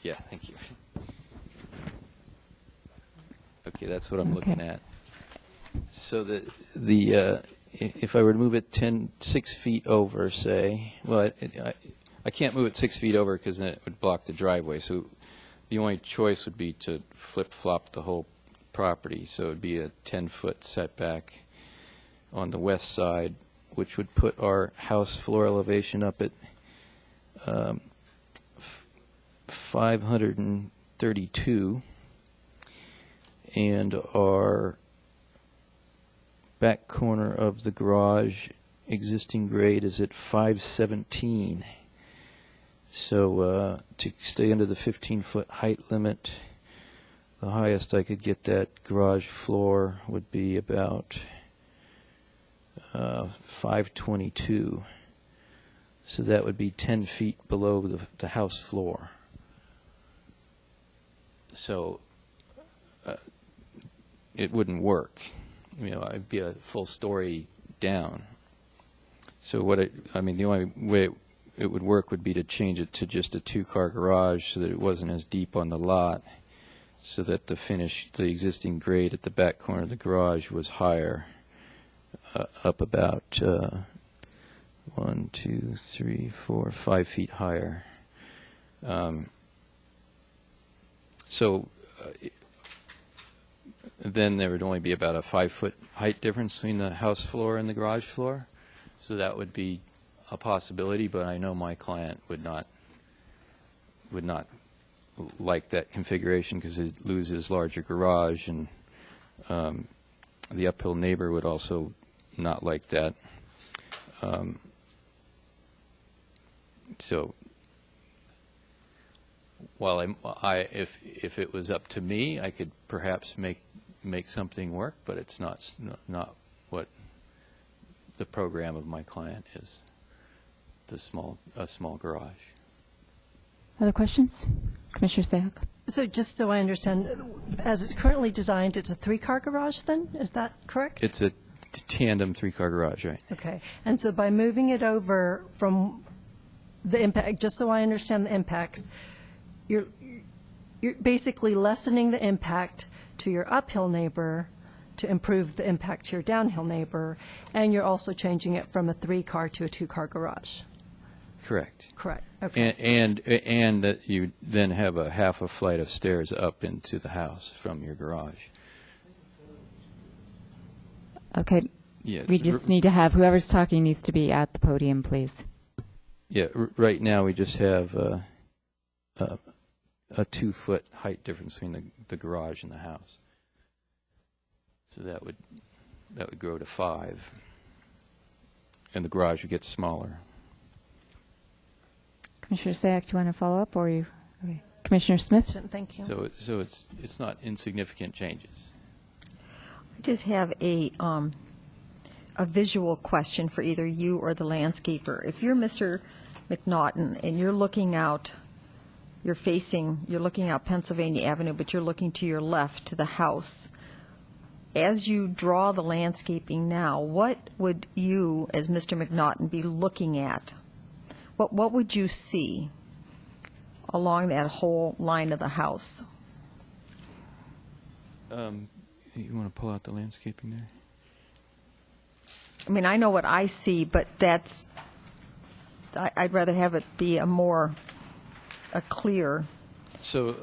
Yeah, thank you. Okay. you. That's what I'm Okay. looking at. So if I were to move it 6 feet over, say, well, I can't move it 6 feet over because then it would block the driveway. So the only choice would be to flip-flop the whole property. So it would be a 10-foot setback on the west side, which would put our house floor elevation up at 532, and our back corner of the garage existing grade is at 517. So to stay under the 15-foot height limit, the highest I could get that garage floor would be about 522. So that would be 10 feet below the house floor. So it wouldn't work. I'd be a full story down. So the only way it would work would be to change it to just a 2-car garage so that it wasn't as deep on the lot, so that the existing grade at the back corner of the garage was higher, up about 1, 2, 3, 4, 5 feet higher. Then there would only be about a 5-foot height difference between the house floor and the garage floor. So that would be a possibility, but I know my client would not like that configuration because it loses larger garage, and the uphill neighbor would also not like that. So while if it was up to me, I could perhaps make something work, but it's not what the program of my client is. A small garage. Other questions? Commissioner Sayak? So just so I understand, as it's currently designed, it's a 3-car garage then? Is that correct? It's a tandem 3-car garage, right? Okay. And so by moving it over from the impact, just so I understand the impacts, you're basically lessening the impact to your uphill neighbor to improve the impact to your downhill neighbor, and you're also changing it from a 3-car to a 2-car garage. Correct. Correct. Okay. And that you then have a half a flight of stairs up into the house from your garage. Okay. Yes. We just need to have, whoever's talking needs to be at the podium, please. Yeah. Right now we just have a 2-foot height difference between the garage and the house. So that would grow to 5, and the garage would get smaller. Commissioner Sayak, do you want to follow up, or you? Okay. Commissioner Smith? Thank you. So it's not insignificant changes. I just have a visual question for either you or the landscaper. If you're Mr. McNaughton and you're looking out, you're looking out Pennsylvania Avenue, but you're looking to your left to the house. As you draw the landscaping now, what would you, as Mr. McNaughton, be looking at? What would you see along that whole line of the house? You want to pull out the landscaping there? I mean, I know what I see, but I'd rather have it be a clear. So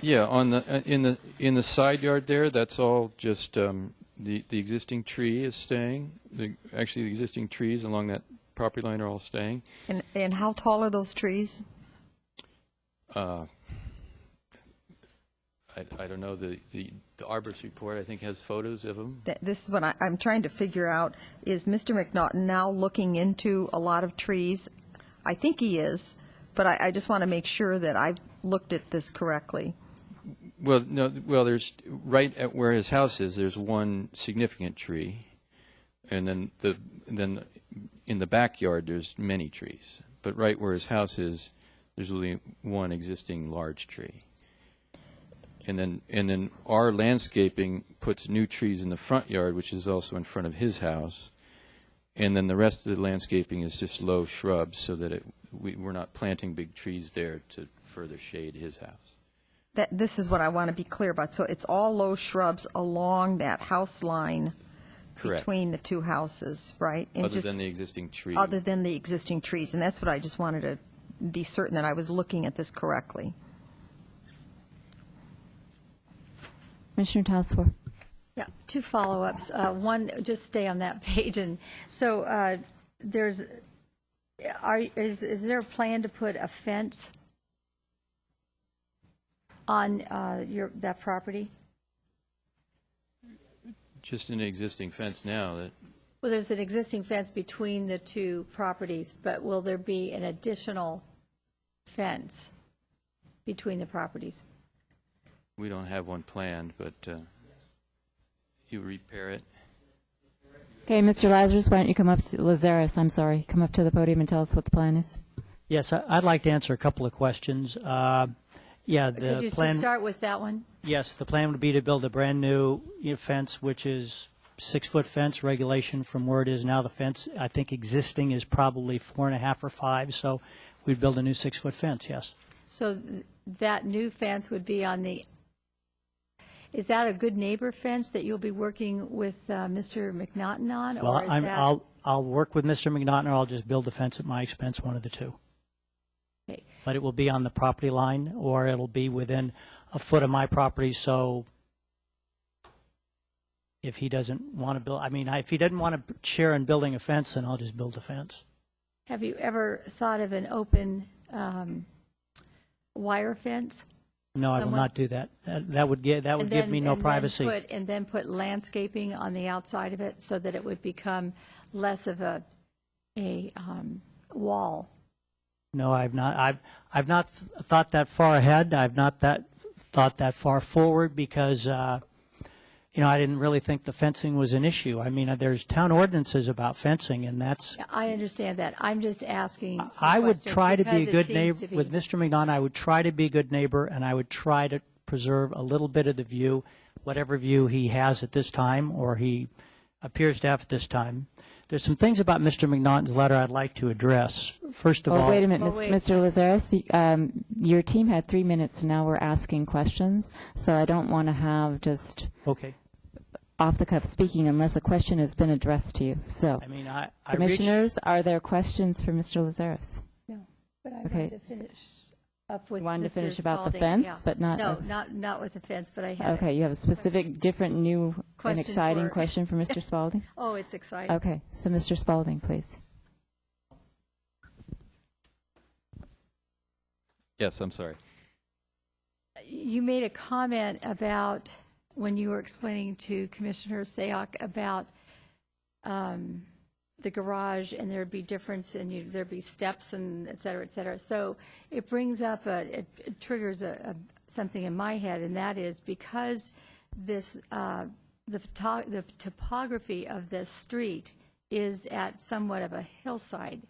in the side yard there, that's all just the existing tree is staying. Actually, the existing trees along that property line are all staying. And how tall are those trees? I don't know. The arborist report, I think, has photos of them. This is what I'm trying to figure out. Is Mr. McNaughton now looking into a lot of trees? I think he is, but I just want to make sure that I've looked at this correctly. Well, no. Well, there's right at where his house is. There's one significant tree, and then in the backyard there's many trees. But right where his house is, there's only one existing large tree. And then our landscaping puts new trees in the front yard, which is also in front of his house. And then the rest of the landscaping is just low shrubs, so that we're not planting big trees there to further shade his house. this is what I want to be clear about. So it's all low shrubs along that house line Correct. between the two houses, right? And Other just- than the existing tree. Other than the existing trees, and that's what I just wanted to be certain that I was looking at this correctly. Commissioner Talsworth. Yeah, two follow-ups. One, just stay on that page. And so is there a plan to put a fence on that property? Just an existing fence now that Well, there's an existing fence between the two properties, but will there be an additional fence between the properties? we don't have one planned, but you repair it. Okay, Mr. Lazarus, why don't you come up to Lazaris, I'm sorry, come up to the podium and tell us what the plan is. Yes, I'd like to answer a couple of questions. Yeah, Could the you plan. just start with that one? Yes, the plan would be to build a brand-new fence, which is 6-foot fence regulation from where it is now. The fence, I think, existing is probably 4.5 or 5, so we'd build a new 6-foot fence, yes. So that new fence would be on the, is that a good neighbor fence that you'll be working with Mr. McNaughton on? Well, or is that, I'll work with Mr. McNaughton, or I'll just build the fence at my expense, one of the two. Okay. But it will be on the property line, or it'll be within a foot of my property, so if he doesn't want to build, I mean, if he doesn't want to share in building a fence, then I'll just build a fence. have you ever thought of an open wire fence? No, I will Someone- not do that. That would give me no privacy. And then put landscaping on the outside of it so that it would become less of a wall. No, I've not. I've not thought that far ahead. I've not thought that far forward because, I didn't really think the fencing was an issue. I mean, there's town ordinances about fencing, and that's. I understand that. I'm just asking. the I would question try to be a because it good seems neighbor to be- with Mr. McDonough. I would try to be a good neighbor, and I would try to preserve a little bit of the view, whatever view he has at this time, or he appears to have at this time. There's some things about Mr. McNaughton's letter I'd like to address. First of all, Wait a minute, Oh, wait. Mr. Lazaris. Your team had 3 minutes, and now we're asking questions. So I don't want to have just okay. off-the-cuff speaking unless a question has been addressed to you. So, I mean, I reached. Commissioners, are there questions for Mr. Lazaris? No, but I Okay. wanted to finish up with You wanted to Mr. finish about the Spalding, fence, yeah. but not- No, not with the fence, but I had. Okay, you have a specific, different, new, and Question exciting for- question for Mr. Spalding? Oh, it's exciting. Okay, so Mr. Spalding, please. Yes, I'm sorry. You made a comment about, when you were explaining to Commissioner Sayoc about the garage, and there'd be difference, and there'd be steps, and et cetera, et cetera. So it brings up, it triggers something in my head, and that is because this, the topography of this street is at somewhat of a hillside.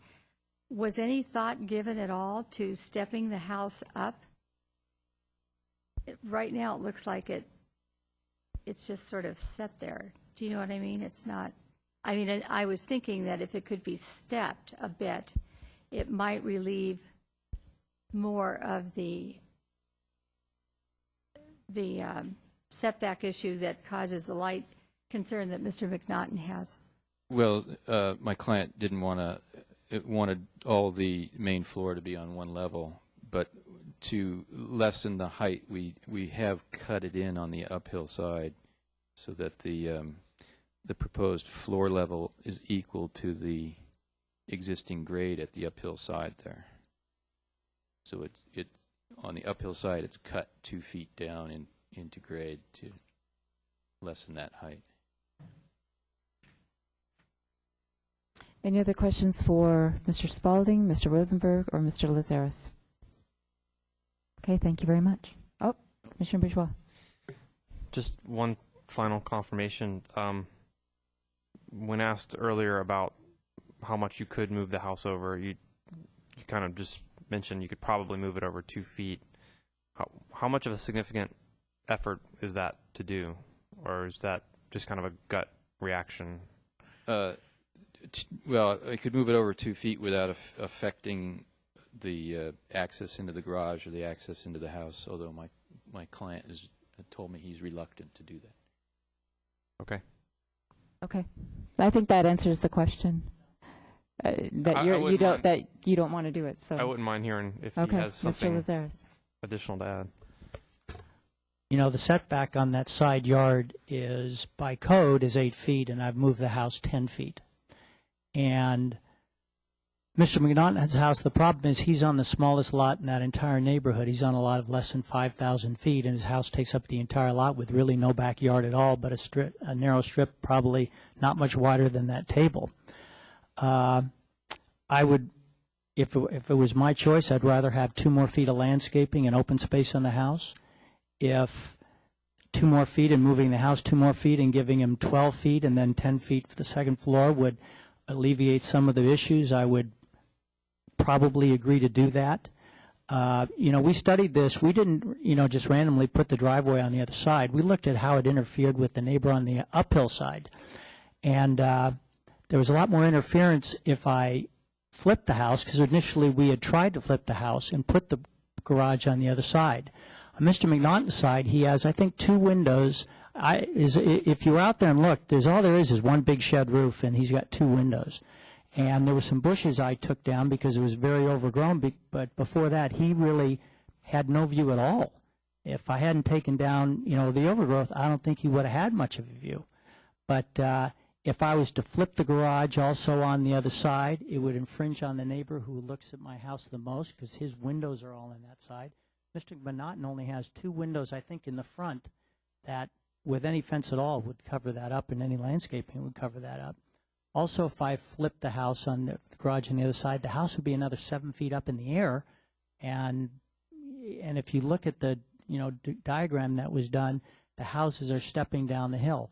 Was any thought given at all to stepping the house up? Right now, it looks like it's just sort of set there. Do you know what I mean? It's not, I mean, I was thinking that if it could be stepped a bit, it might relieve more of the setback issue that causes the light concern that Mr. McNaughton has. Well, my client didn't want to, it wanted all the main floor to be on one level, but to lessen the height, we have cut it in on the uphill side so that the proposed floor level is equal to the existing grade at the uphill side there. So it's on the uphill side, it's cut 2 feet down into grade to lessen that height. Any other questions for Mr. Spalding, Mr. Rosenberg, or Mr. Lazaris? Okay, thank you very much. Oh, Commissioner Bourgeois. Just one final confirmation. When asked earlier about how much you could move the house over, you kind of just mentioned you could probably move it over 2 feet. How much of a significant effort is that to do, or is that just kind of a gut reaction? Well, I could move it over 2 feet without affecting the access into the garage or the access into the house, although my client has told me he's reluctant to do that. Okay. Okay. I think that answers the question. That I you wouldn't don't mind. that you don't want to do it. So I wouldn't mind hearing if okay, he has something Mr. Lazares. additional to add. You know, the setback on that side yard is, by code, is 8 feet, and I've moved the house 10 feet. And Mr. McNaughton's house, the problem is he's on the smallest lot in that entire neighborhood. He's on a lot of less than 5,000 feet, and his house takes up the entire lot with really no backyard at all, but a narrow strip probably not much wider than that table. I would, if it was my choice, I'd rather have 2 more feet of landscaping and open space on the house. If 2 more feet and moving the house 2 more feet and giving him 12 feet and then 10 feet for the second floor would alleviate some of the issues, I would probably agree to do that. You know, we studied this. We didn't, you know, just randomly put the driveway on the other side. We looked at how it interfered with the neighbor on the uphill side. And there was a lot more interference if I flipped the house, because initially we had tried to flip the house and put the garage on the other side. On Mr. McNaughton's side, he has, I think, 2 windows. If you were out there and looked, all there is one big shed roof, and he's got 2 windows. And there were some bushes I took down because it was very overgrown, but before that, he really had no view at all. If I hadn't taken down, you know, the overgrowth, I don't think he would have had much of a view. But if I was to flip the garage also on the other side, it would infringe on the neighbor who looks at my house the most, because his windows are all on that side. Mr. McNaughton only has 2 windows, I think, in the front that, with any fence at all, would cover that up, and any landscaping would cover that up. Also, if I flipped the house on the garage on the other side, the house would be another 7 feet up in the air. And if you look at the diagram that was done, the houses are stepping down the hill.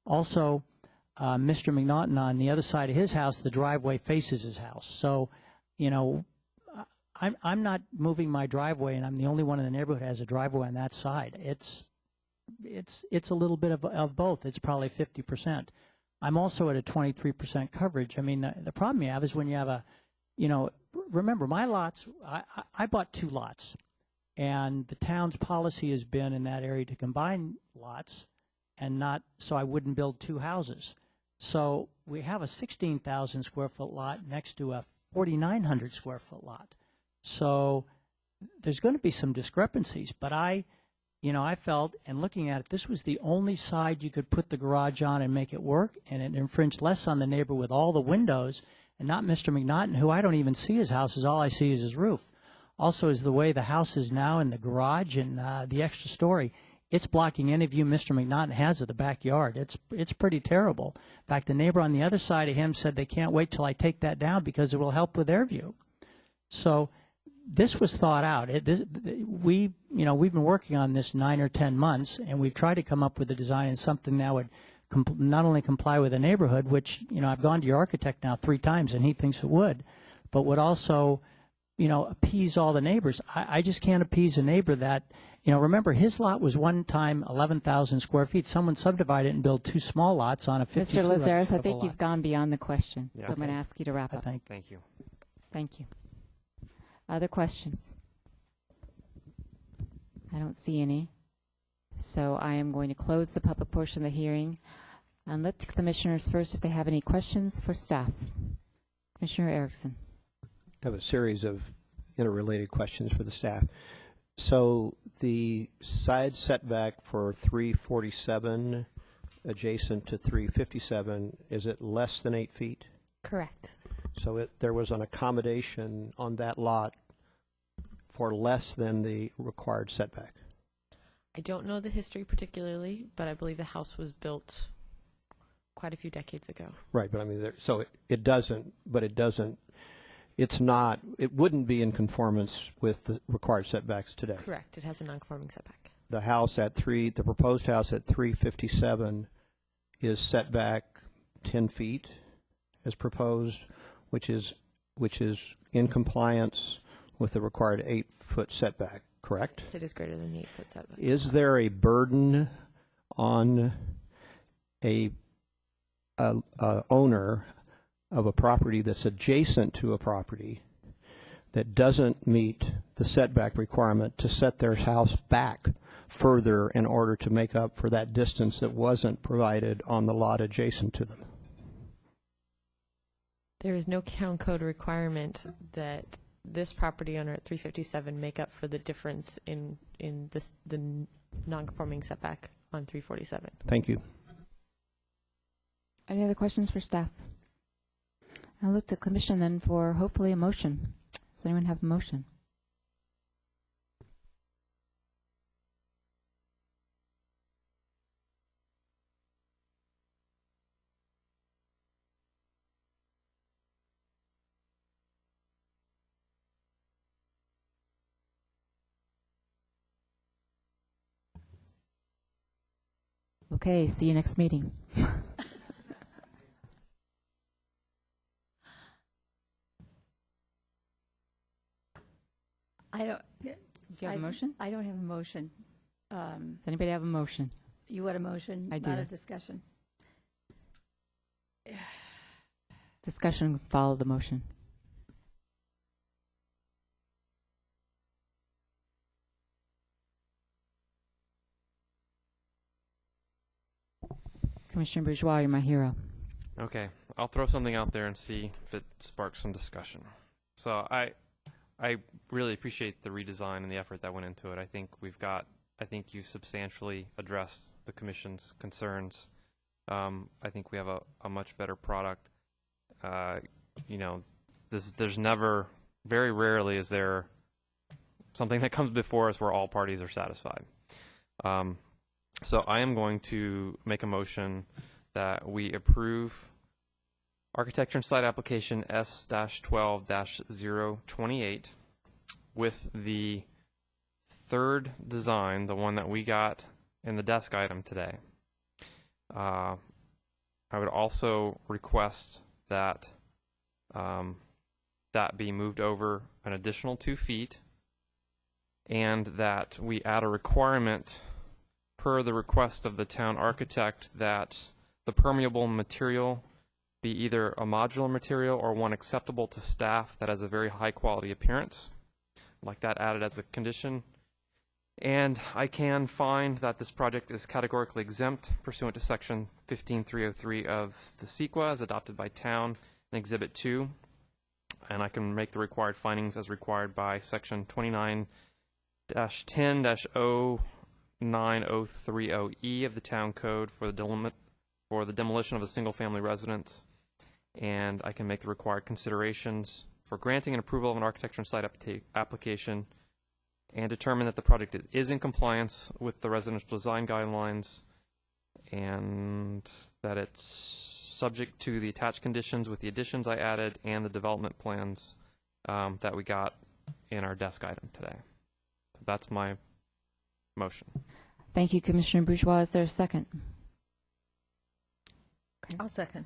Also, Mr. McNaughton, on the other side of his house, the driveway faces his house. So, you know, I'm not moving my driveway, and I'm the only one in the neighborhood that has a driveway on that side. It's a little bit of both. It's probably 50%. I'm also at a 23% coverage. I mean, the problem you have is when you have remember, my lots, I bought 2 lots, and the town's policy has been in that area to combine lots and not, so I wouldn't build 2 houses. So we have a 16,000 square foot lot next to a 4,900 square foot lot. So there's going to be some discrepancies, but I felt, and looking at it, this was the only side you could put the garage on and make it work, and it infringed less on the neighbor with all the windows, and not Mr. McNaughton, who I don't even see his house, all I see is his roof. Also, is the way the house is now in the garage and the extra story, it's blocking any view Mr. McNaughton has of the backyard. It's pretty terrible. In fact, the neighbor on the other side of him said they can't wait till I take that down because it will help with their view. So this was thought out. We've been working on this 9 or 10 months, and we've tried to come up with a design and something that would not only comply with the neighborhood, which, I've gone to your architect now 3 times, and he thinks it would, but would also, appease all the neighbors. I just can't appease a neighbor that, remember, his lot was one time 11,000 square feet. Someone subdivided it and built 2 small lots on a 52 Mr. Lazares, I think lot. you've gone beyond the question, Yeah. so I'm going to ask you to wrap up. Thank you. Thank you. Other questions? I don't see any. So I am going to close the public portion of the hearing and let the commissioners first if they have any questions for staff. Commissioner Erickson. I have a series of interrelated questions for the staff. So the side setback for 347 adjacent to 357, is it less than 8 feet? Correct. So there was an accommodation on that lot for less than the required setback. I don't know the history particularly, but I believe the house was built quite a few decades ago. Right, but I mean, it wouldn't be in conformance with the required setbacks today. Correct. It has a non-conforming setback. The proposed house at 357 is setback 10 feet as proposed, which is in compliance with the required 8-foot setback, correct? Yes, it is greater than the 8-foot setback. Is there a burden on a owner of a property that's adjacent to a property that doesn't meet the setback requirement to set their house back further in order to make up for that distance that wasn't provided on the lot adjacent to them. There is no town code requirement that this property owner at 357 make up for the difference in the non-conforming setback on 347. Thank you. Any other questions for staff? I'll look to the commission then for hopefully a motion. Does anyone have a motion? Okay, see you next meeting. I don't. Do you have a motion? I don't have a motion. Does anybody have a motion? You want a motion? I do. Not a discussion. Discussion follow the motion. Commissioner Bourgeois, you're my hero. Okay, I'll throw something out there and see if it sparks some discussion. So I really appreciate the redesign and the effort that went into it. I think you substantially addressed the commission's concerns. I think we have a much better product. There's never, very rarely is there something that comes before us where all parties are satisfied. So I am going to make a motion that we approve Architecture and Site Application S-12-028 with the third design, the one that we got in the desk item today. I would also request that that be moved over an additional 2 feet, and that we add a requirement per the request of the town architect that the permeable material be either a modular material or one acceptable to staff that has a very high quality appearance. I'd like that added as a condition. And I can find that this project is categorically exempt pursuant to section 15303 of the CEQA as adopted by town in Exhibit 2. And I can make the required findings as required by section 29-10-09030E of the town code for the demolition of a single-family residence, and I can make the required considerations for granting an approval of an architecture and site application, and determine that the project is in compliance with the residential design guidelines, and that it's subject to the attached conditions with the additions I added and the development plans that we got in our desk item today. So that's my motion. Thank you, Commissioner Bourgeois. Is there a second? Okay. I'll second.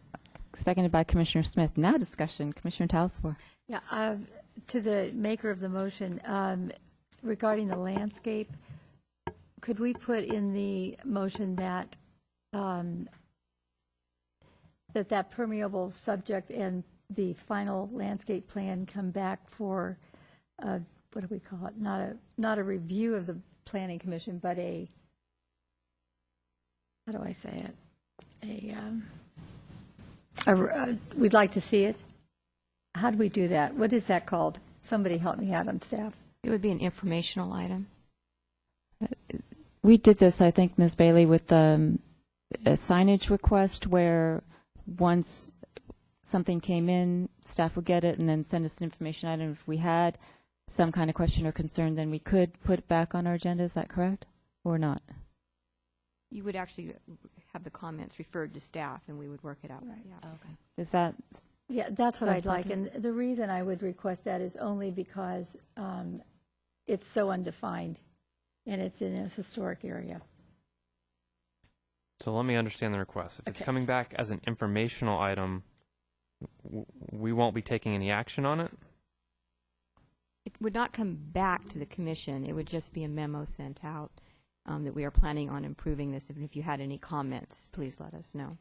Seconded by Commissioner Smith. Now discussion. Commissioner Talsfor. Yeah, to the maker of the motion, regarding the landscape, could we put in the motion that that permeable subject and the final landscape plan come back for, what do we call it? Not a review of the Planning Commission, but a, how do I say it? We'd like to see it. How do we do that? What is that called? Somebody help me out on staff. It would be an informational item. We did this, I think, Ms. Bailey, with a signage request where once something came in, staff would get it and then send us an information item. If we had some kind of question or concern, then we could put it back on our agenda. Is that correct or not? You would actually have the comments referred to staff, and we would work it out. Right. Yeah. Okay. Is that? Yeah, that's what I'd like. okay. And the reason I would request that is only because it's so undefined and it's in a historic area. So let me understand the request. If it's Okay. coming back as an informational item, we won't be taking any action on it? It would not come back to the commission. It would just be a memo sent out that we are planning on improving this. And if you had any comments, please let us know.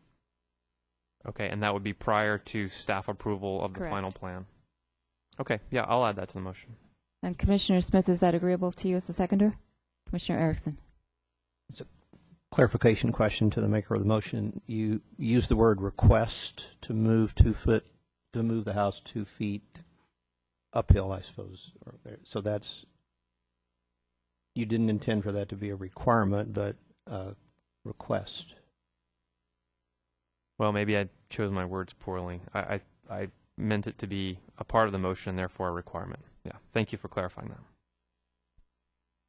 Okay, and that would be prior to staff approval of the Correct. final plan. Okay, yeah, I'll add that to the motion. And Commissioner Smith, is that agreeable to you as the seconder? Commissioner Erickson. Clarification question to the maker of the motion. You used the word request to move the house 2 feet uphill, I suppose. So that's, you didn't intend for that to be a requirement, but a request. Well, maybe I chose my words poorly. I meant it to be a part of the motion, therefore a requirement. Yeah, thank you for clarifying that.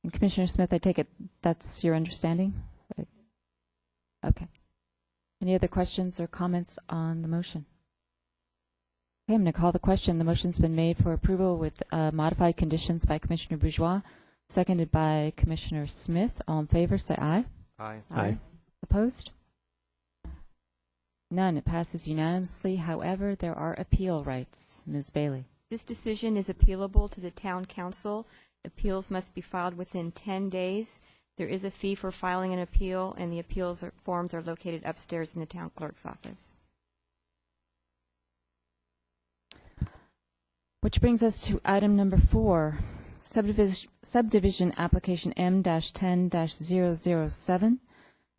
And Commissioner Smith, I take it that's your understanding? Right. Okay. Any other questions or comments on the motion? Okay, I'm going to call the question. The motion's been made for approval with modified conditions by Commissioner Bourgeois, seconded by Commissioner Smith. All in favor, say aye. Aye. Aye. Opposed? None. It passes unanimously. However, there are appeal rights. Ms. Bailey. This decision is appealable to the Town Council. Appeals must be filed within 10 days. There is a fee for filing an appeal, and the appeals forms are located upstairs in the Town Clerk's office. Which brings us to item number 4, subdivision application M-10-007,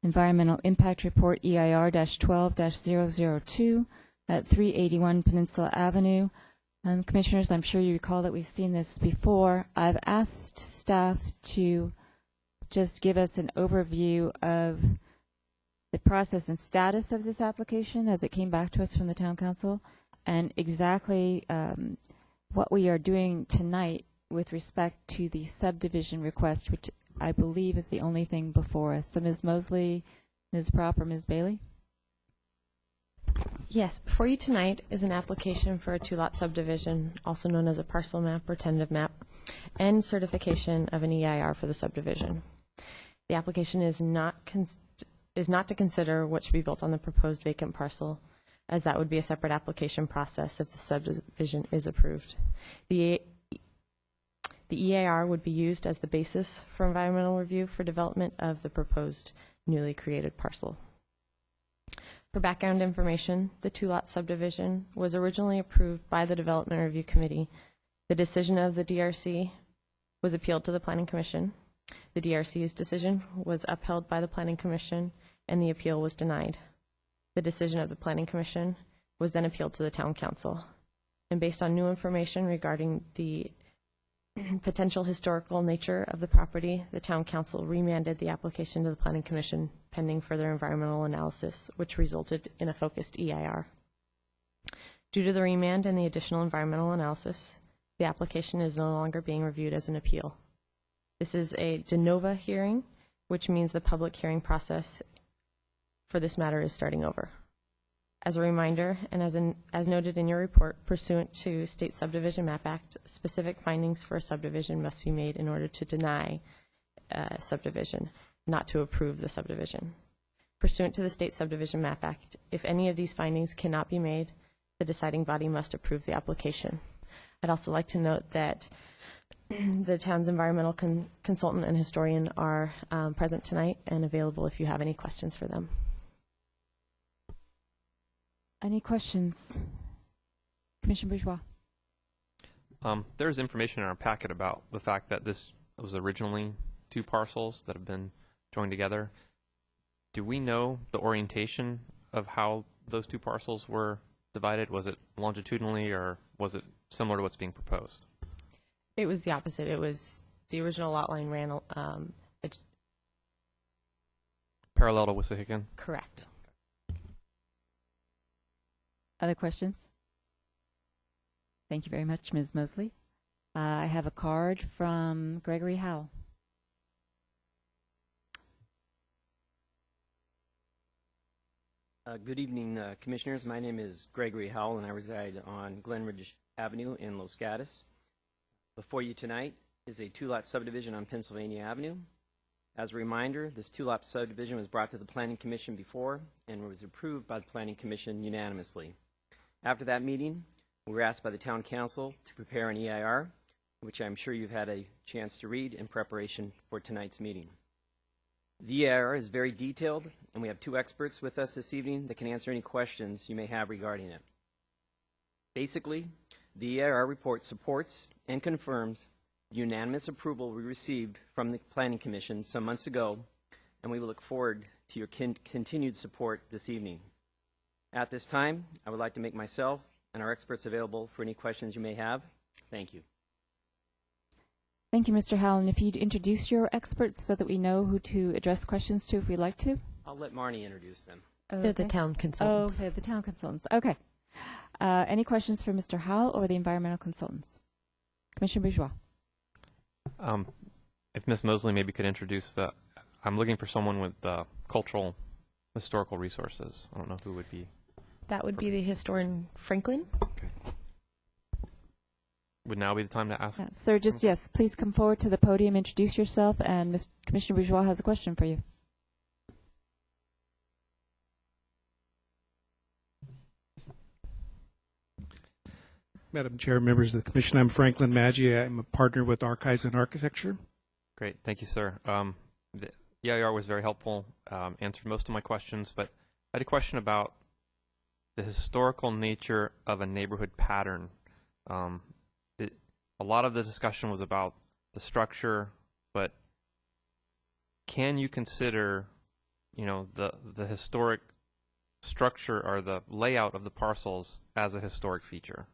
Environmental Impact Report EIR-12-002 at 381 Peninsula Avenue. Commissioners, I'm sure you recall that we've seen this before. I've asked staff to just give us an overview of the process and status of this application as it came back to us from the Town Council, and exactly what we are doing tonight with respect to the subdivision request, which I believe is the only thing before us. So Ms. Mosley, Ms. Propp, or Ms. Bailey? Yes, before you tonight is an application for a 2-lot subdivision, also known as a parcel map or tentative map, and certification of an EIR for the subdivision. The application is not to consider what should be built on the proposed vacant parcel, as that would be a separate application process if the subdivision is approved. The EIR would be used as the basis for environmental review for development of the proposed newly created parcel. For background information, the 2-lot subdivision was originally approved by the Development Review Committee. The decision of the DRC was appealed to the Planning Commission. The DRC's decision was upheld by the Planning Commission, and the appeal was denied. The decision of the Planning Commission was then appealed to the Town Council. And based on new information regarding the potential historical nature of the property, the Town Council remanded the application to the Planning Commission pending further environmental analysis, which resulted in a focused EIR. Due to the remand and the additional environmental analysis, the application is no longer being reviewed as an appeal. This is a de novo hearing, which means the public hearing process for this matter is starting over. As a reminder, and as noted in your report, pursuant to State Subdivision Map Act, specific findings for a subdivision must be made in order to deny a subdivision, not to approve the subdivision. Pursuant to the State Subdivision Map Act, if any of these findings cannot be made, the deciding body must approve the application. I'd also like to note that the town's environmental consultant and historian are present tonight and available if you have any questions for them. Any questions? Commissioner Bourgeois. There's information in our packet about the fact that this was originally 2 parcels that have been joined together. Do we know the orientation of how those 2 parcels were divided? Was it longitudinally, or was it similar to what's being proposed? It was the opposite. It was the original lot line ran Parallel to Wissahickon? correct. Other questions? Thank you very much, Ms. Mosley. I have a card from Gregory Howell. Good evening, Commissioners. My name is Gregory Howell, and I reside on Glenridge Avenue in Los Gatos. Before you tonight is a 2-lot subdivision on Pennsylvania Avenue. As a reminder, this 2-lot subdivision was brought to the Planning Commission before and was approved by the Planning Commission unanimously. After that meeting, we were asked by the Town Council to prepare an EIR, which I'm sure you've had a chance to read in preparation for tonight's meeting. The EIR is very detailed, and we have 2 experts with us this evening that can answer any questions you may have regarding it. Basically, the EIR report supports and confirms the unanimous approval we received from the Planning Commission some months ago and we will look forward to your continued support this evening. At this time, I would like to make myself and our experts available for any questions you may have. Thank you. Thank you, Mr. Howell. And if you'd introduce your experts so that we know who to address questions to if we'd like to. I'll let Marnie introduce them. They're the town consultants. Oh, okay, the town consultants. Okay. Any questions for Mr. Howell or the environmental consultants? Commissioner Bourgeois. If Ms. Mosley maybe could introduce I'm looking for someone with cultural, historical resources. I don't know who would be. That would be the historian Franklin. Okay. Would now be the time to ask? Yeah, sir, yes, please come forward to the podium, introduce yourself, and Commissioner Bourgeois has a question for you. Madam Chair, members of the Commission, I'm Franklin Maggi. I'm a partner with Archives and Architecture. Great, thank you, sir. The EIR was very helpful, answered most of my questions, but I had a question about the historical nature of a neighborhood pattern. A lot of the discussion was about the structure, but can you consider, the historic structure or the layout of the parcels as a historic feature?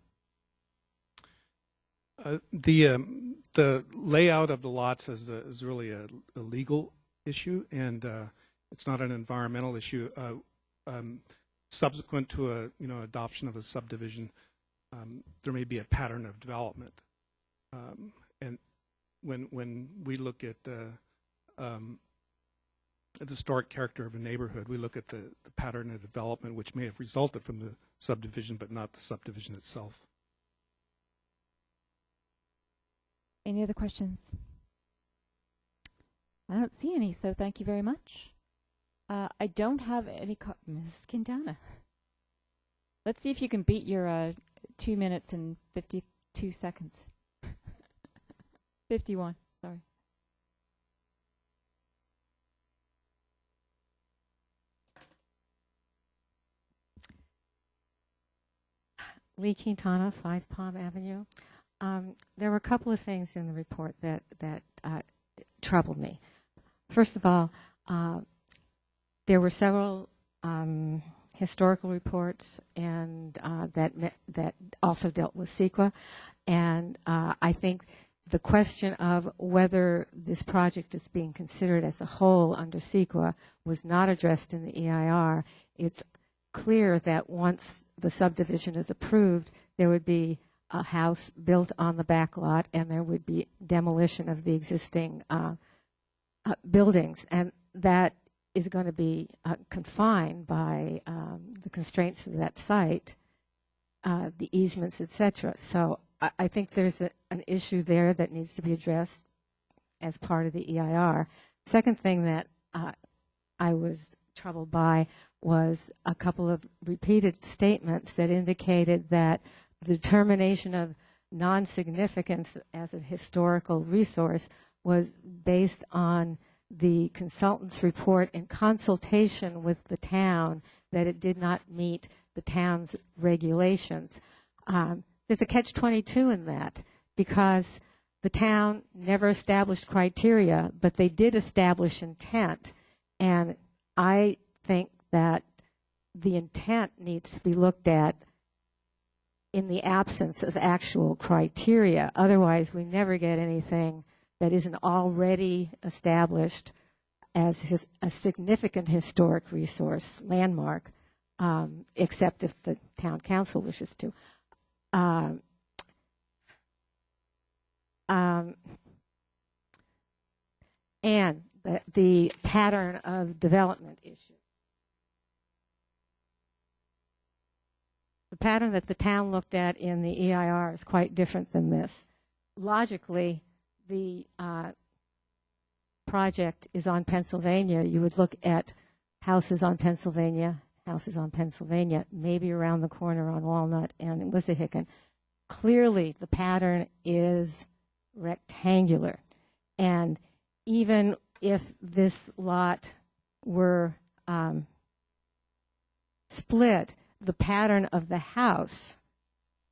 The layout of the lots is really a legal issue, and it's not an environmental issue. Subsequent to adoption of a subdivision, there may be a pattern of development, and when we look at the historic character of a neighborhood, we look at the pattern of development which may have resulted from the subdivision, but not the subdivision itself. Any other questions? I don't see any, so thank you very much. I don't have any. Mrs. Quintana. Let's see if you can beat your 2 minutes and 52 seconds. 51, sorry. Lee Quintana, 5 Palm Avenue. There were a couple of things in the report that troubled me. First of all, there were several historical reports and that also dealt with CEQA, and I think the question of whether this project is being considered as a whole under CEQA was not addressed in the EIR. It's clear that once the subdivision is approved, there would be a house built on the back lot, and there would be demolition of the existing buildings, and that is going to be confined by the constraints of that site, the easements, etc. So I think there's an issue there that needs to be addressed as part of the EIR. Second thing that I was troubled by was a couple of repeated statements that indicated that the determination of non-significance as a historical resource was based on the consultant's report in consultation with the town, that it did not meet the town's regulations. There's a catch-22 in that, because the town never established criteria, but they did establish intent. And I think that the intent needs to be looked at in the absence of actual criteria. Otherwise, we never get anything that isn't already established as a significant historic resource, landmark, except if the town council wishes to. And the pattern of development issue. The pattern that the town looked at in the EIR is quite different than this. Logically, the project is on Pennsylvania. You would look at houses on Pennsylvania, maybe around the corner on Walnut and Wissahickon. Clearly, the pattern is rectangular. And even if this lot were split, the pattern of the house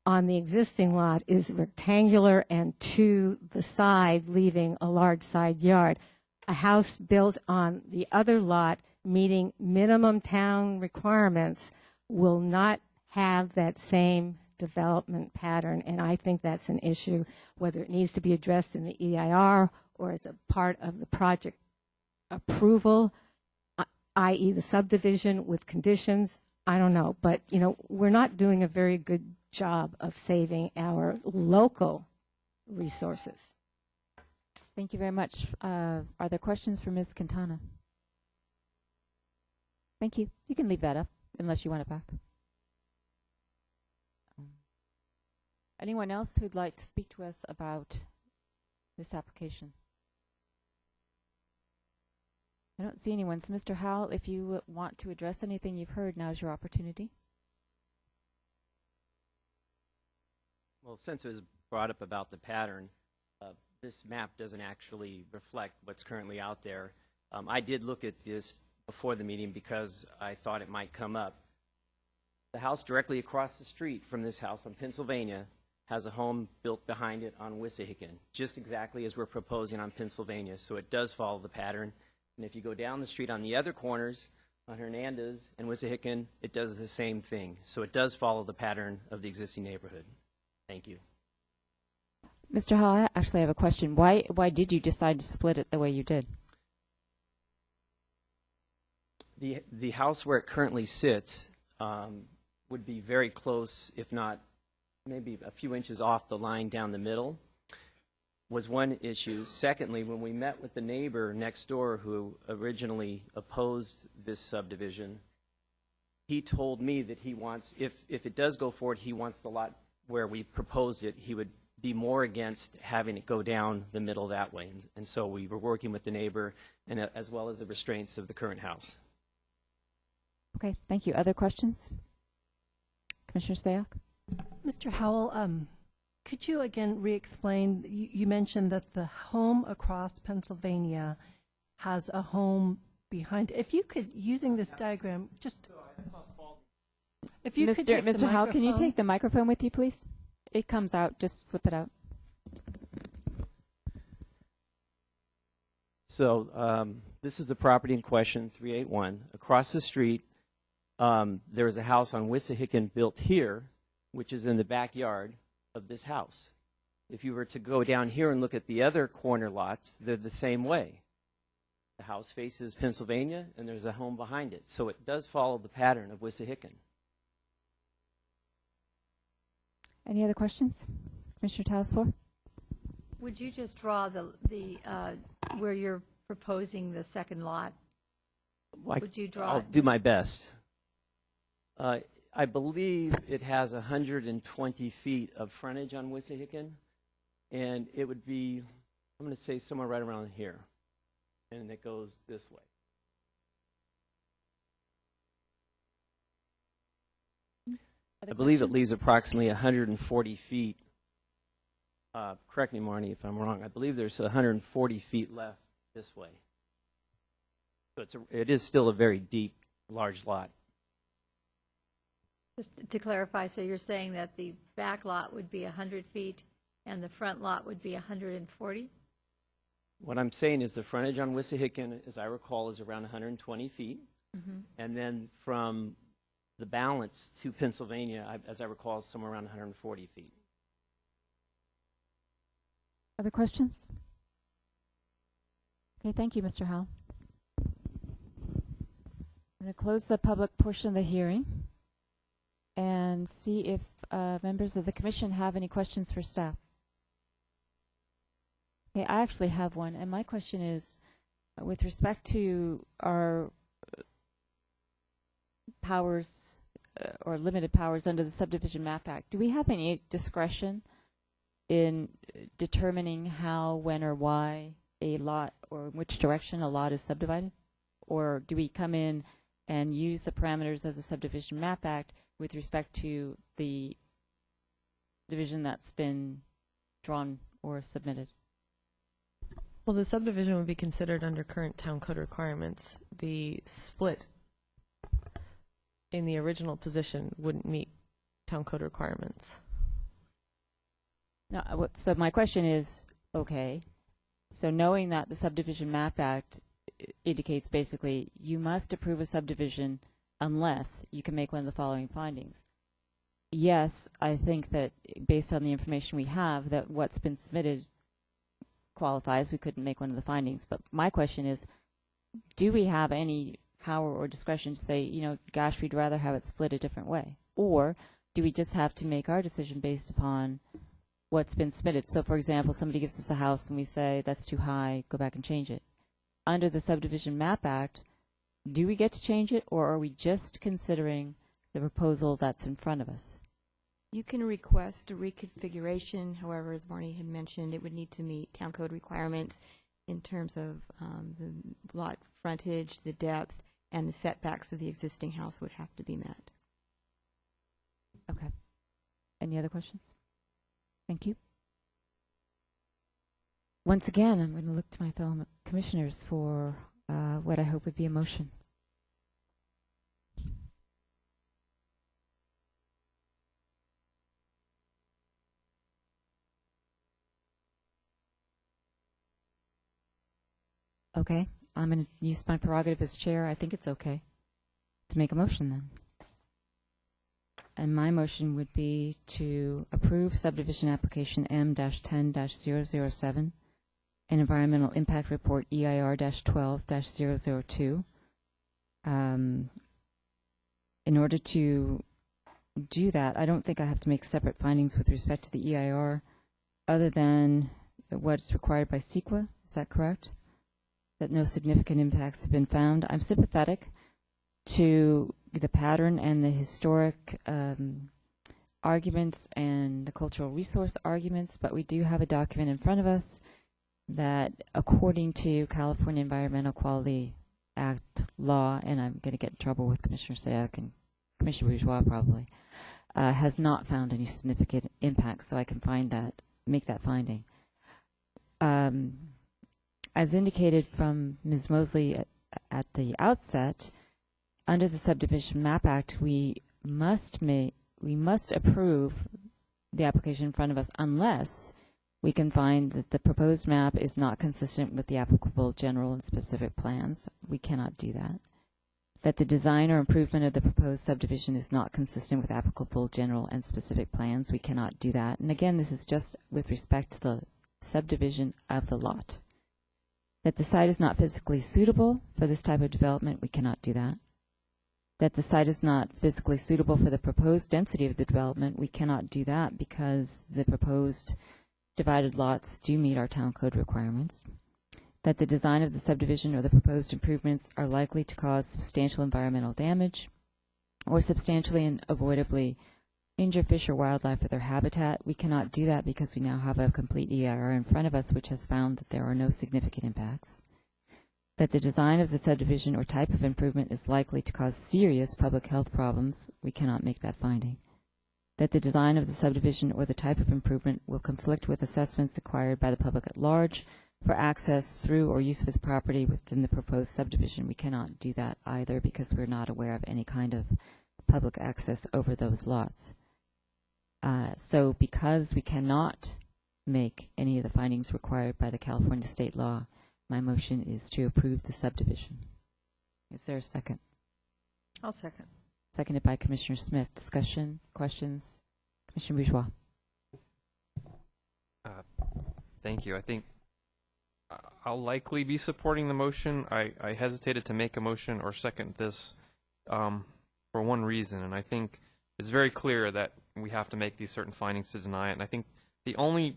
on the existing lot is rectangular and to the side, leaving a large side yard. a house built on the other lot meeting minimum town requirements will not have that same development pattern, and I think that's an issue, whether it needs to be addressed in the EIR or as a part of the project approval, i.e. the subdivision with conditions. I don't know, but you know, we're not doing a very good job of saving our local resources. Thank you very much. Are there questions for Ms. Quintana? Thank you. You can leave that up unless you want it back. Anyone else who'd like to speak to us about this application? I don't see anyone. So, Mr. Howell, if you want to address anything you've heard, now's your opportunity. Well, since it was brought up about the pattern, this map doesn't actually reflect what's currently out there. I did look at this before the meeting because I thought it might come up. The house directly across the street from this house on Pennsylvania has a home built behind it on Wissahickon, just exactly as we're proposing on Pennsylvania. So it does follow the pattern. And if you go down the street on the other corners, on Hernandez and Wissahickon, it does the same thing. So it does follow the pattern of the existing neighborhood. Thank you. Mr. Howell, I actually have a question. Why did you decide to split it the way you did? The house where it currently sits would be very close, if not maybe a few inches off the line down the middle, was one issue. Secondly, when we met with the neighbor next door who originally opposed this subdivision, he told me that he wants, if it does go forward, he wants the lot where we proposed it, he would be more against having it go down the middle that way. And so we were working with the neighbor and as well as the restraints of the current house. Okay, thank you. Other questions? Commissioner Sayak? Mr. Howell, could you again re-explain, you mentioned that the home across Pennsylvania has a home behind, if you could, using this diagram, just, if you could take the Mr. Howell, can you microphone. take the microphone with you, please? It comes out, just slip it out. So this is the property in question, 381. Across the street, there is a house on Wissahickon built here, which is in the backyard of this house. If you were to go down here and look at the other corner lots, they're the same way. The house faces Pennsylvania, and there's a home behind it. So it does follow the pattern of Wissahickon. Any other questions? Commissioner Talaspour? Would you just draw the where you're proposing the second lot? Would you draw I'll it? do my best. I believe it has 120 feet of frontage on Wissahickon, and it would be, I'm going to say somewhere right around here, and it goes this way. I believe it leaves approximately 140 feet. Correct me, Marnie, if I'm wrong. I believe there's 140 feet left this way. So it is still a very deep, large lot. Just to clarify, so you're saying that the back lot would be 100 feet and the front lot would be 140? What I'm saying is the frontage on Wissahickon, as I recall, is around 120 feet. Mm-hmm. And then from the balance to Pennsylvania, as I recall, is somewhere around 140 feet. Other questions? Okay, thank you, Mr. Howell. I'm going to close the public portion of the hearing and see if members of the commission have any questions for staff. Okay, I actually have one, and my question is, with respect to our powers or limited powers under the Subdivision Map Act, do we have any discretion in determining how, when, or why a lot, or in which direction a lot is subdivided? Or do we come in and use the parameters of the Subdivision Map Act with respect to the division that's been drawn or submitted? Well, the subdivision would be considered under current town code requirements. The split in the original position wouldn't meet town code requirements. No, so my question is, okay, So knowing that the Subdivision Map Act indicates basically you must approve a subdivision unless you can make one of the following findings. Yes, I think that based on the information we have, that what's been submitted qualifies. We couldn't make one of the findings. But my question is, do we have any power or discretion to say, you know, gosh, we'd rather have it split a different way? Or do we just have to make our decision based upon what's been submitted? So, for example, somebody gives us a house and we say, that's too high, go back and change it. Under the Subdivision Map Act, do we get to change it, or are we just considering the proposal that's in front of us? You can request a reconfiguration. However, as Barney had mentioned, it would need to meet town code requirements in terms of the lot frontage, the depth, and the setbacks of the existing house would have to be met. Okay. Any other questions? Thank you. Once again, I'm going to look to my fellow commissioners for what I hope would be a motion. Okay, I'm going to use my prerogative as chair. I think it's okay to make a motion then. And my motion would be to approve subdivision application M-10-007 and environmental impact report EIR-12-002. In order to do that, I don't think I have to make separate findings with respect to the EIR other than what's required by CEQA. Is that correct? That no significant impacts have been found. I'm sympathetic to the pattern and the historic arguments and the cultural resource arguments, but we do have a document in front of us that, according to California Environmental Quality Act law, and I'm going to get in trouble with Commissioner Sayak and Commissioner Bourgeois probably, has not found any significant impacts, so I can make that finding. As indicated from Ms. Mosley at the outset, under the Subdivision Map Act, we must approve the application in front of us unless we can find that the proposed map is not consistent with the applicable general and specific plans. We cannot do that. That the design or improvement of the proposed subdivision is not consistent with applicable general and specific plans. We cannot do that. And again, this is just with respect to the subdivision of the lot. That the site is not physically suitable for this type of development, we cannot do that. That the site is not physically suitable for the proposed density of the development, we cannot do that because the proposed divided lots do meet our town code requirements. That the design of the subdivision or the proposed improvements are likely to cause substantial environmental damage or substantially and avoidably injure fish or wildlife or their habitat. We cannot do that because we now have a complete EIR in front of us which has found that there are no significant impacts. That the design of the subdivision or type of improvement is likely to cause serious public health problems. We cannot make that finding. That the design of the subdivision or the type of improvement will conflict with assessments acquired by the public at large for access through or use of the property within the proposed subdivision. We cannot do that either because we're not aware of any kind of public access over those lots. So because we cannot make any of the findings required by the California state law, my motion is to approve the subdivision. Is there a second? I'll second. Seconded by Commissioner Smith. Discussion, questions? Commissioner Bourgeois. Thank you. I think I'll likely be supporting the motion. I hesitated to make a motion or second this for one reason, and I think it's very clear that we have to make these certain findings to deny it. And I think the only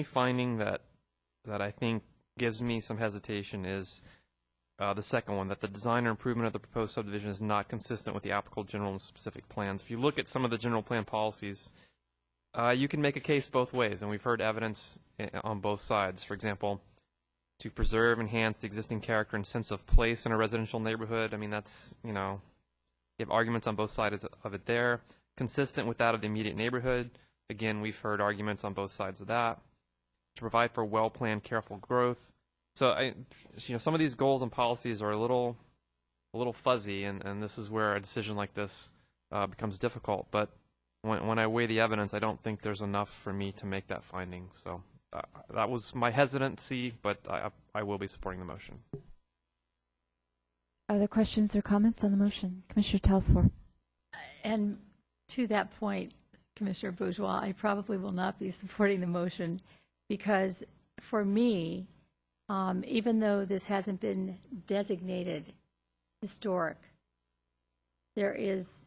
finding that I think gives me some hesitation is the second one, that the design or improvement of the proposed subdivision is not consistent with the applicable general and specific plans. If you look at some of the general plan policies, you can make a case both ways, and we've heard evidence on both sides. For example, to preserve, enhance the existing character and sense of place in a residential neighborhood. I mean, that's, you have arguments on both sides of it there. Consistent with that of the immediate neighborhood. Again, we've heard arguments on both sides of that. To provide for well-planned, careful growth. So, some of these goals and policies are a little fuzzy, and this is where a decision like this becomes difficult. But when I weigh the evidence, I don't think there's enough for me to make that finding. So, that was my hesitancy, but I will be supporting the motion. Other questions or comments on the motion? Commissioner Talsfor. And to that point, Commissioner Bourgeois, I probably will not be supporting the motion because for me, even though this hasn't been designated historic, there is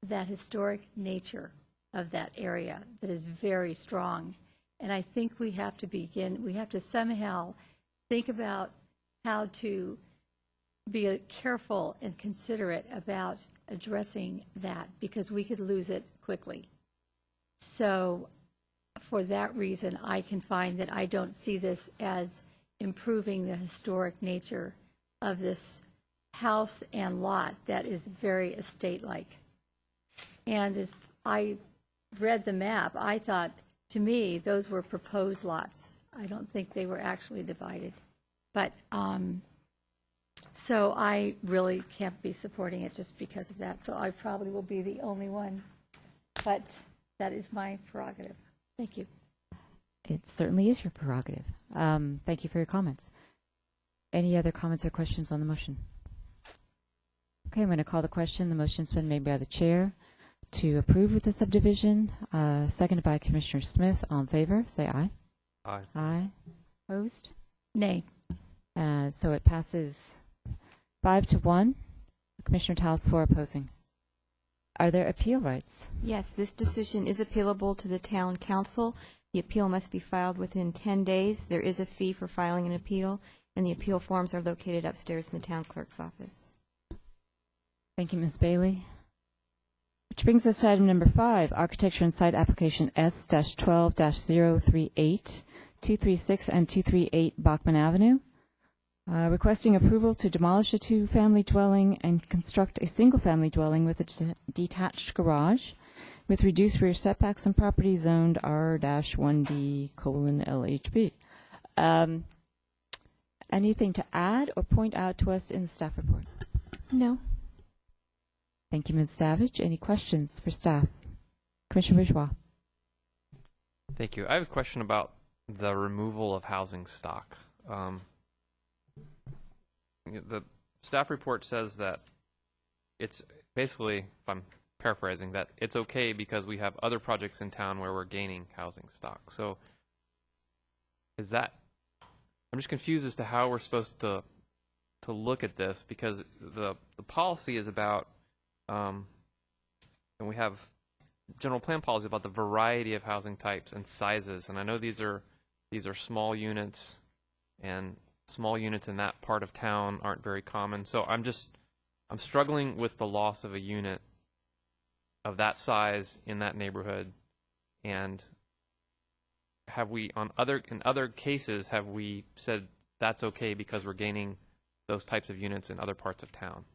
that historic nature of that area that is very strong. And I think we have to somehow think about how to be careful and considerate about addressing that because we could lose it quickly. So for that reason, I can find that I don't see this as improving the historic nature of this house and lot that is very estate-like. And as I read the map, I thought, to me, those were proposed lots. I don't think they were actually divided. But, so I really can't be supporting it just because of that. So I probably will be the only one. But that is my prerogative. Thank you. It certainly is your prerogative. Thank you for your comments. Any other comments or questions on the motion? Okay, I'm going to call the question. The motion's been made by the chair to approve with the subdivision, seconded by Commissioner Smith. All in favor, say aye. Aye. Aye. Opposed? Nay. So it passes 5-1. Commissioner Talsfor opposing. Are there appeal rights? Yes, this decision is appealable to the town council. The appeal must be filed within 10 days. There is a fee for filing an appeal, and the appeal forms are located upstairs in the town clerk's office. Thank you, Ms. Bailey. Which brings us to item number 5, architecture and site application S-12-038, 236 and 238 Bachman Avenue. Requesting approval to demolish a two-family dwelling and construct a single-family dwelling with a detached garage with reduced rear setbacks and property zoned R-1D:LHB. Anything to add or point out to us in the staff report? No. Thank you, Ms. Savage. Any questions for staff? Commissioner Bourgeois. Thank you. I have a question about the removal of housing stock. The staff report says that it's basically, if I'm paraphrasing, that it's okay because we have other projects in town where we're gaining housing stock. So is that, I'm just confused as to how we're supposed to look at this because the policy is about, and we have general plan policy about the variety of housing types and sizes. And I know these are small units, and small units in that part of town aren't very common. So I'm struggling with the loss of a unit of that size in that neighborhood. And have we, in other cases, have we said that's okay because we're gaining those types of units in other parts of town?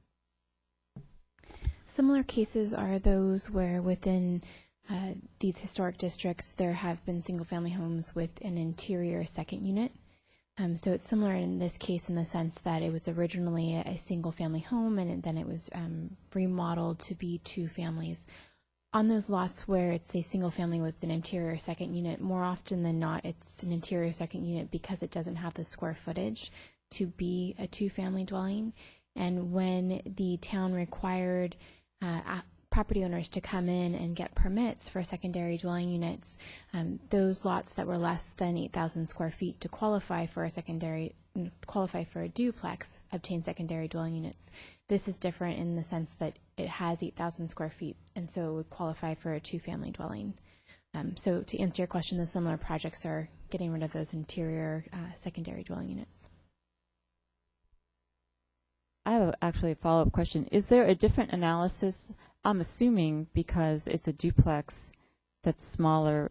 Similar cases are those where within these historic districts there have been single-family homes with an interior second unit. So it's similar in this case in the sense that it was originally a single-family home and then it was remodeled to be two families. On those lots where it's a single family with an interior second unit, more often than not it's an interior second unit because it doesn't have the square footage to be a two-family dwelling. And when the town required property owners to come in and get permits for secondary dwelling units, those lots that were less than 8,000 square feet to qualify for a duplex obtain secondary dwelling units. This is different in the sense that it has 8,000 square feet, and so it would qualify for a two-family dwelling. So to answer your question, the similar projects are getting rid of those interior secondary dwelling units. I have actually a follow-up question. Is there a different analysis? I'm assuming because it's a duplex that's smaller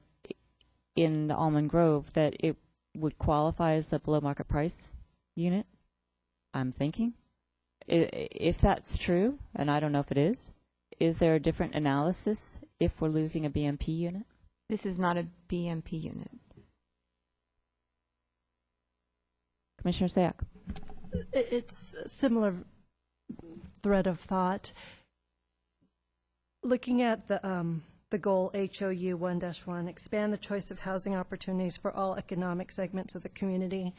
in the Almond Grove that it would qualify as a below market price unit, I'm thinking. If that's true, and I don't know if it is there a different analysis if we're losing a BMP unit? This is not a BMP unit. Commissioner Sayak. It's a similar thread of thought. Looking at the the goal HOU 1-1, expand the choice of housing opportunities for all economic segments of the community.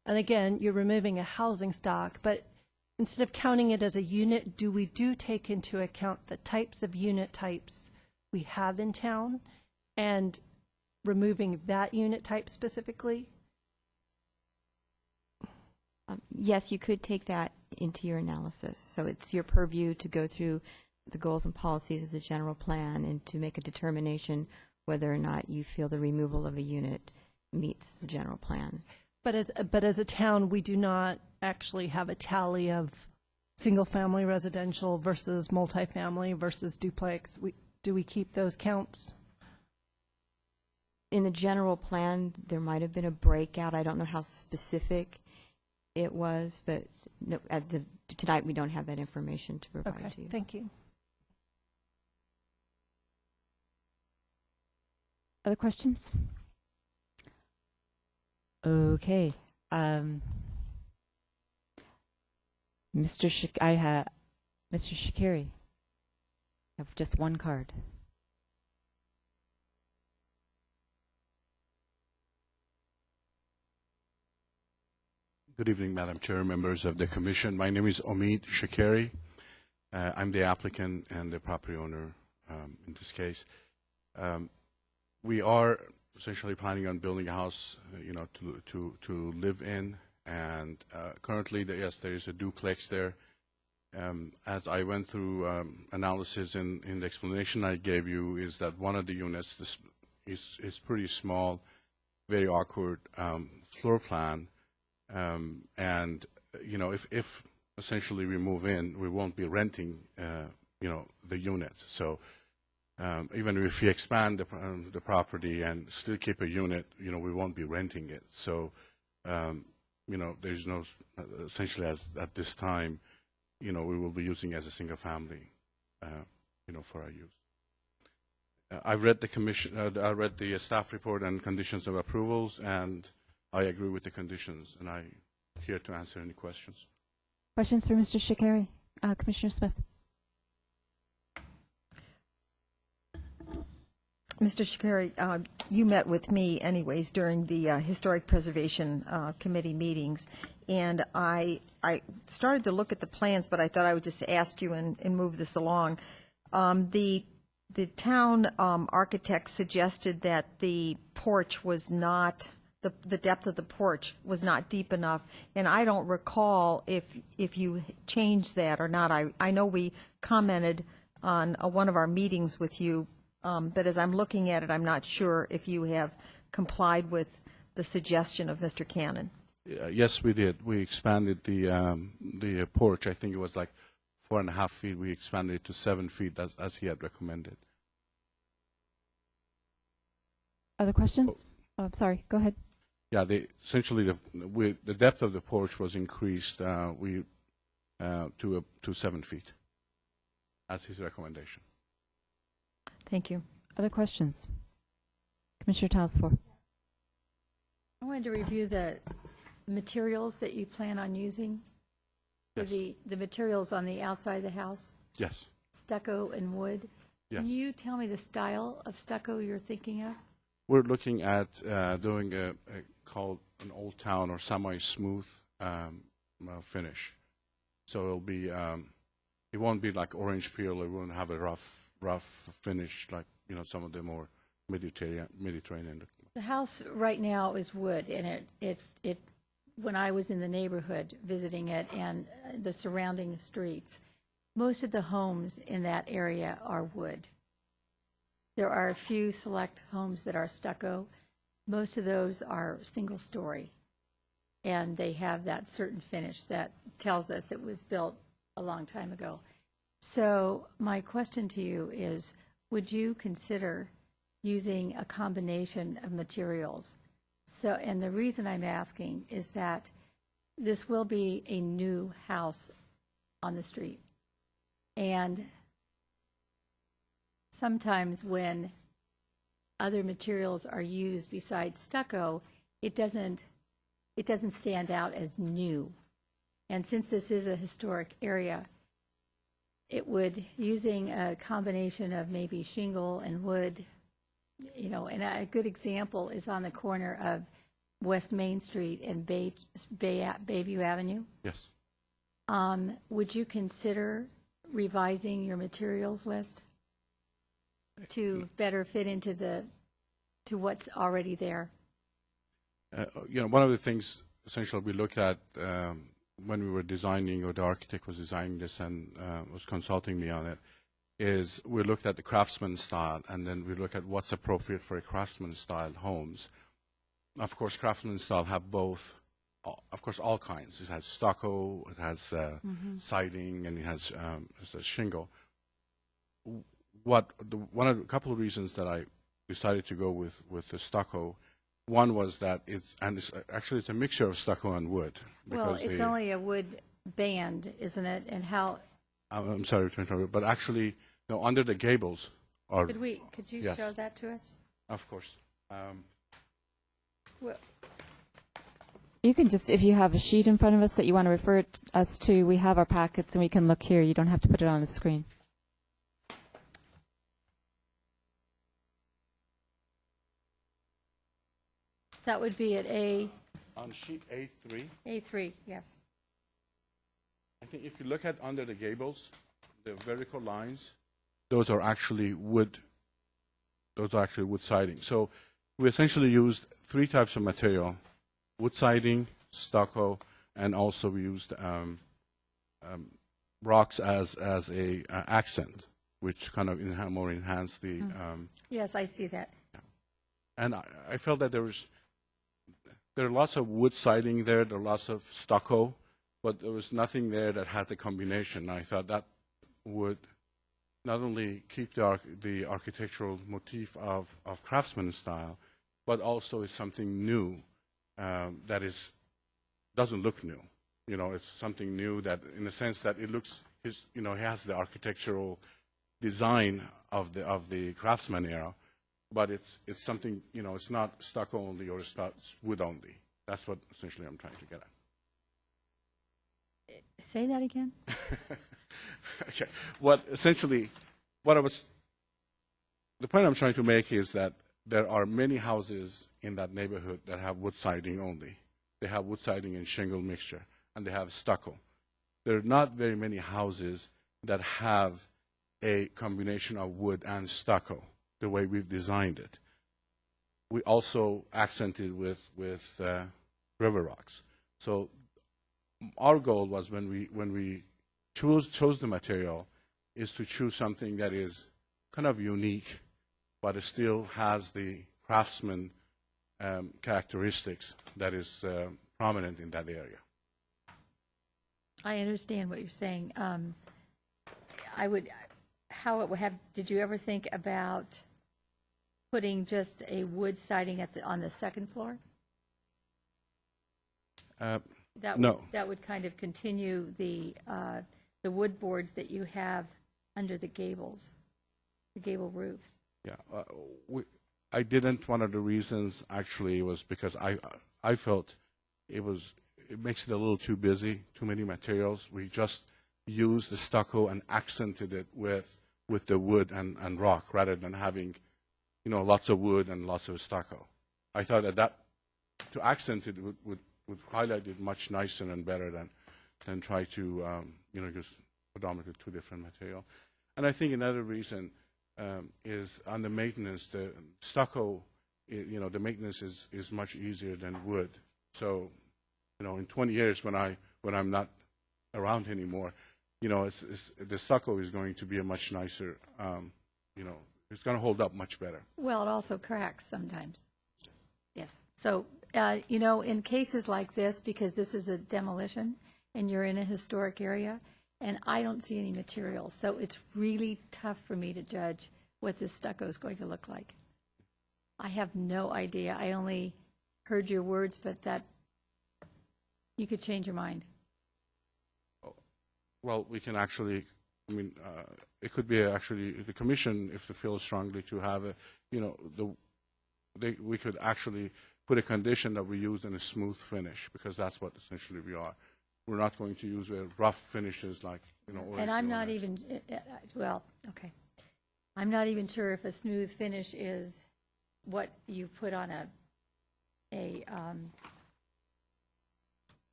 And again, you're removing a housing stock, but instead of counting it as a unit, do we take into account the types of unit types we have in town and removing that unit type specifically? Yes, you could take that into your analysis. So it's your purview to go through the goals and policies of the general plan and to make a determination whether or not you feel the removal of a unit meets the general plan. But as a town, we do not actually have a tally of single-family residential versus multifamily versus duplex. Do we keep those counts? In the general plan, there might have been a breakout. I don't know how specific it was, but no, tonight we don't have that information to provide to you. Thank you. Other questions? Okay. Mr. Shakiri, I have just one card. Good evening, Madam Chair, members of the Commission. My name is Omid Shakeri. I'm the applicant and the property owner in this case. We are essentially planning on building a house, to live in, and currently, yes, there is a duplex there. As I went through analysis in the explanation I gave you, is that one of the units is pretty small, very awkward floor plan. And if essentially we move in, we won't be renting, the units. So even if we expand the property and still keep a unit, we won't be renting it. So there's no essentially at this time, we will be using as a single family, for our use. I've read I read the staff report and conditions of approvals, and I agree with the conditions, and I'm here to answer any questions. Questions for Mr. Shakiri? Commissioner Smith. Mr. Shakiri, you met with me anyways during the Historic Preservation Committee meetings, and I started to look at the plans, but I thought I would just ask you and move this along. The town architect suggested that the porch was not, the depth of the porch was not deep enough, and I don't recall if you changed that or not. I know we commented on one of our meetings with you, but as I'm looking at it, I'm not sure if you have complied with the suggestion of Mr. Cannon. Yes, we did. We expanded the porch. I think it was like 4.5 feet. We expanded it to 7 feet as he had recommended. Other questions? Oh, I'm sorry. Go ahead. Yeah, essentially the depth of the porch was increased to 7 feet as his recommendation. Thank you. Other questions? Commissioner Talsfor. I wanted to review the materials that you plan on using. Yes. The materials on the outside of the house, Yes. stucco and wood. Yes. Can you tell me the style of stucco you're thinking of? We're looking at doing a called an old town or semi-smooth finish. So it'll be it won't be like orange peel. It won't have a rough finish like some of the more Mediterranean. The house right now is wood, and it when I was in the neighborhood visiting it and the surrounding streets, most of the homes in that area are wood. There are a few select homes that are stucco. Most of those are single story, and they have that certain finish that tells us it was built a long time ago. So my question to you is, would you consider using a combination of materials? So, and the reason I'm asking is that this will be a new house on the street. And sometimes when other materials are used besides stucco, it doesn't stand out as new. And since this is a historic area, it would, using a combination of maybe shingle and wood, you know, and a good example is on the corner of West Main Street and Bayview Avenue. Yes. Would you consider revising your materials list to better fit into to what's already there? You know, one of the things essentially we looked at when we were designing, or the architect was designing this and was consulting me on it, is we looked at the craftsman style, and then we look at what's appropriate for a craftsman style homes. Of course, craftsman style have both, of course, all kinds. It has stucco, it has siding, and it has a shingle. A couple of reasons that I decided to go with the stucco. One was that it's a mixture of stucco and wood. Well, it's only a wood band, isn't it? And how? I'm sorry to interrupt, but actually, no, under the gables are. Could you yes. show that to us? Of course. Well, You can just, if you have a sheet in front of us that you want to refer us to, we have our packets and we can look here. You don't have to put it on the screen. that would be at on sheet A3. A3, yes. I think if you look at under the gables, the vertical lines, those are actually wood. Those are actually wood siding. So we essentially used three types of material: wood siding, stucco, and also we used rocks as a accent, which kind of more enhanced the. Yes, I see that. And I felt that there are lots of wood siding there. There are lots of stucco, but there was nothing there that had the combination. I thought that would not only keep the architectural motif of craftsman style, but also is something new that doesn't look new. You know, it's something new that, in the sense that it looks, he has the architectural design of the craftsman era, but it's something, it's not stucco only or it's not wood only. That's what essentially I'm trying to get at. Say that again. Okay. The point I'm trying to make is that there are many houses in that neighborhood that have wood siding only. They have wood siding and shingle mixture, and they have stucco. There are not very many houses that have a combination of wood and stucco, the way we've designed it. We also accented with river rocks. So our goal was when we chose the material is to choose something that is kind of unique, but it still has the craftsman characteristics that is prominent in that area. I understand what you're saying. Did you ever think about putting just a wood siding on the second floor? No. That would kind of continue the wood boards that you have under the gables, the gable roofs. Yeah, I didn't. One of the reasons actually was because I felt it makes it a little too busy, too many materials. We just used the stucco and accented it with the wood and rock rather than having, lots of wood and lots of stucco. I thought that to accent it would highlight it much nicer and better than try to, just predominantly two different material. And I think another reason is on the maintenance. The stucco, the maintenance is much easier than wood. So, in 20 years when I'm not around anymore, the stucco is going to be a much nicer, it's going to hold up much better. Well, it also cracks sometimes. Yes. So, in cases like this, because this is a demolition and you're in a historic area, and I don't see any materials, so it's really tough for me to judge what this stucco is going to look like. I have no idea. I only heard your words, but that you could change your mind. Well, we can actually, it could be actually the commission, if they feel strongly to have we could actually put a condition that we use in a smooth finish, because that's what essentially we are. We're not going to use rough finishes like, you know. And I'm not orange. even, well, okay. I'm not even sure if a smooth finish is what you put on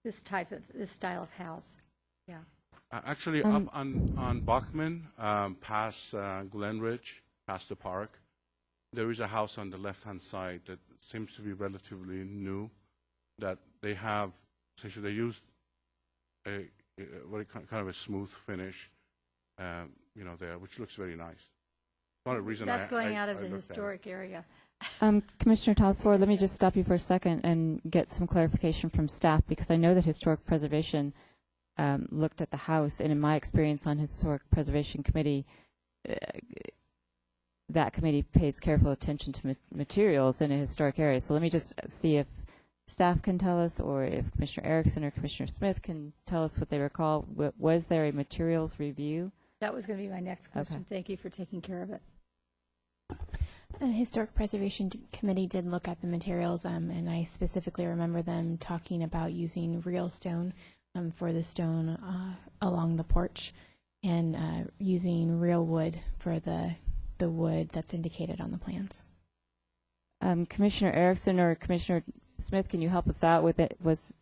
this style of house. Yeah. Actually, up on Bachman, past Glenridge, past the park, there is a house on the left-hand side that seems to be relatively new, that they have, essentially they used a kind of a smooth finish, you know, there, which looks very nice. One of the reasons That's going out of I the looked at it. historic area. Commissioner Tosford, let me just stop you for a second and get some clarification from staff, because I know that Historic Preservation looked at the house, and in my experience on Historic Preservation Committee, that committee pays careful attention to materials in a historic area. So let me just see if staff can tell us, or if Commissioner Erickson or Commissioner Smith can tell us what they recall. Was there a materials review? That was going to be my next question. Okay. Thank you for taking care of it. The Historic Preservation Committee did look at the materials, and I specifically remember them talking about using real stone for the stone along the porch, and using real wood for the wood that's indicated on the plans. Commissioner Erickson or Commissioner Smith, can you help us out with it? Was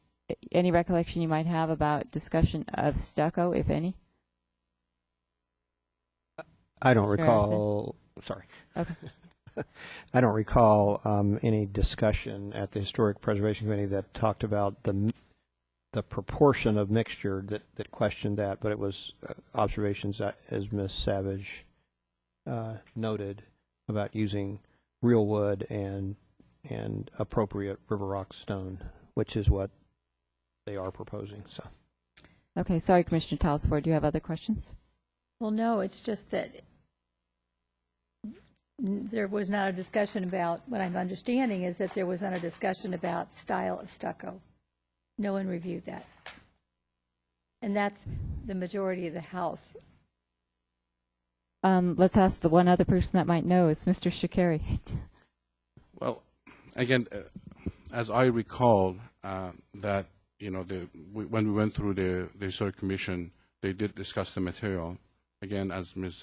any recollection you might have about discussion of stucco, if any? I don't Commissioner recall, sorry. Okay. I don't recall any discussion at the Historic Preservation Committee that talked about the proportion of mixture that questioned that, but it was observations that, as Ms. Savage noted, about using real wood and appropriate river rock stone, which is what they are proposing. So, Okay, sorry, Commissioner Talsford. Do you have other questions? Well, no, it's just that there was not a discussion about, what I'm understanding is that there was not a discussion about style of stucco. No one reviewed that. And that's the majority of the house. Let's ask the one other person that might know. It's Mr. Shakari. Well, again, as I recall, that, you know, when we went through the Historic Commission, they did discuss the material. Again, as Ms.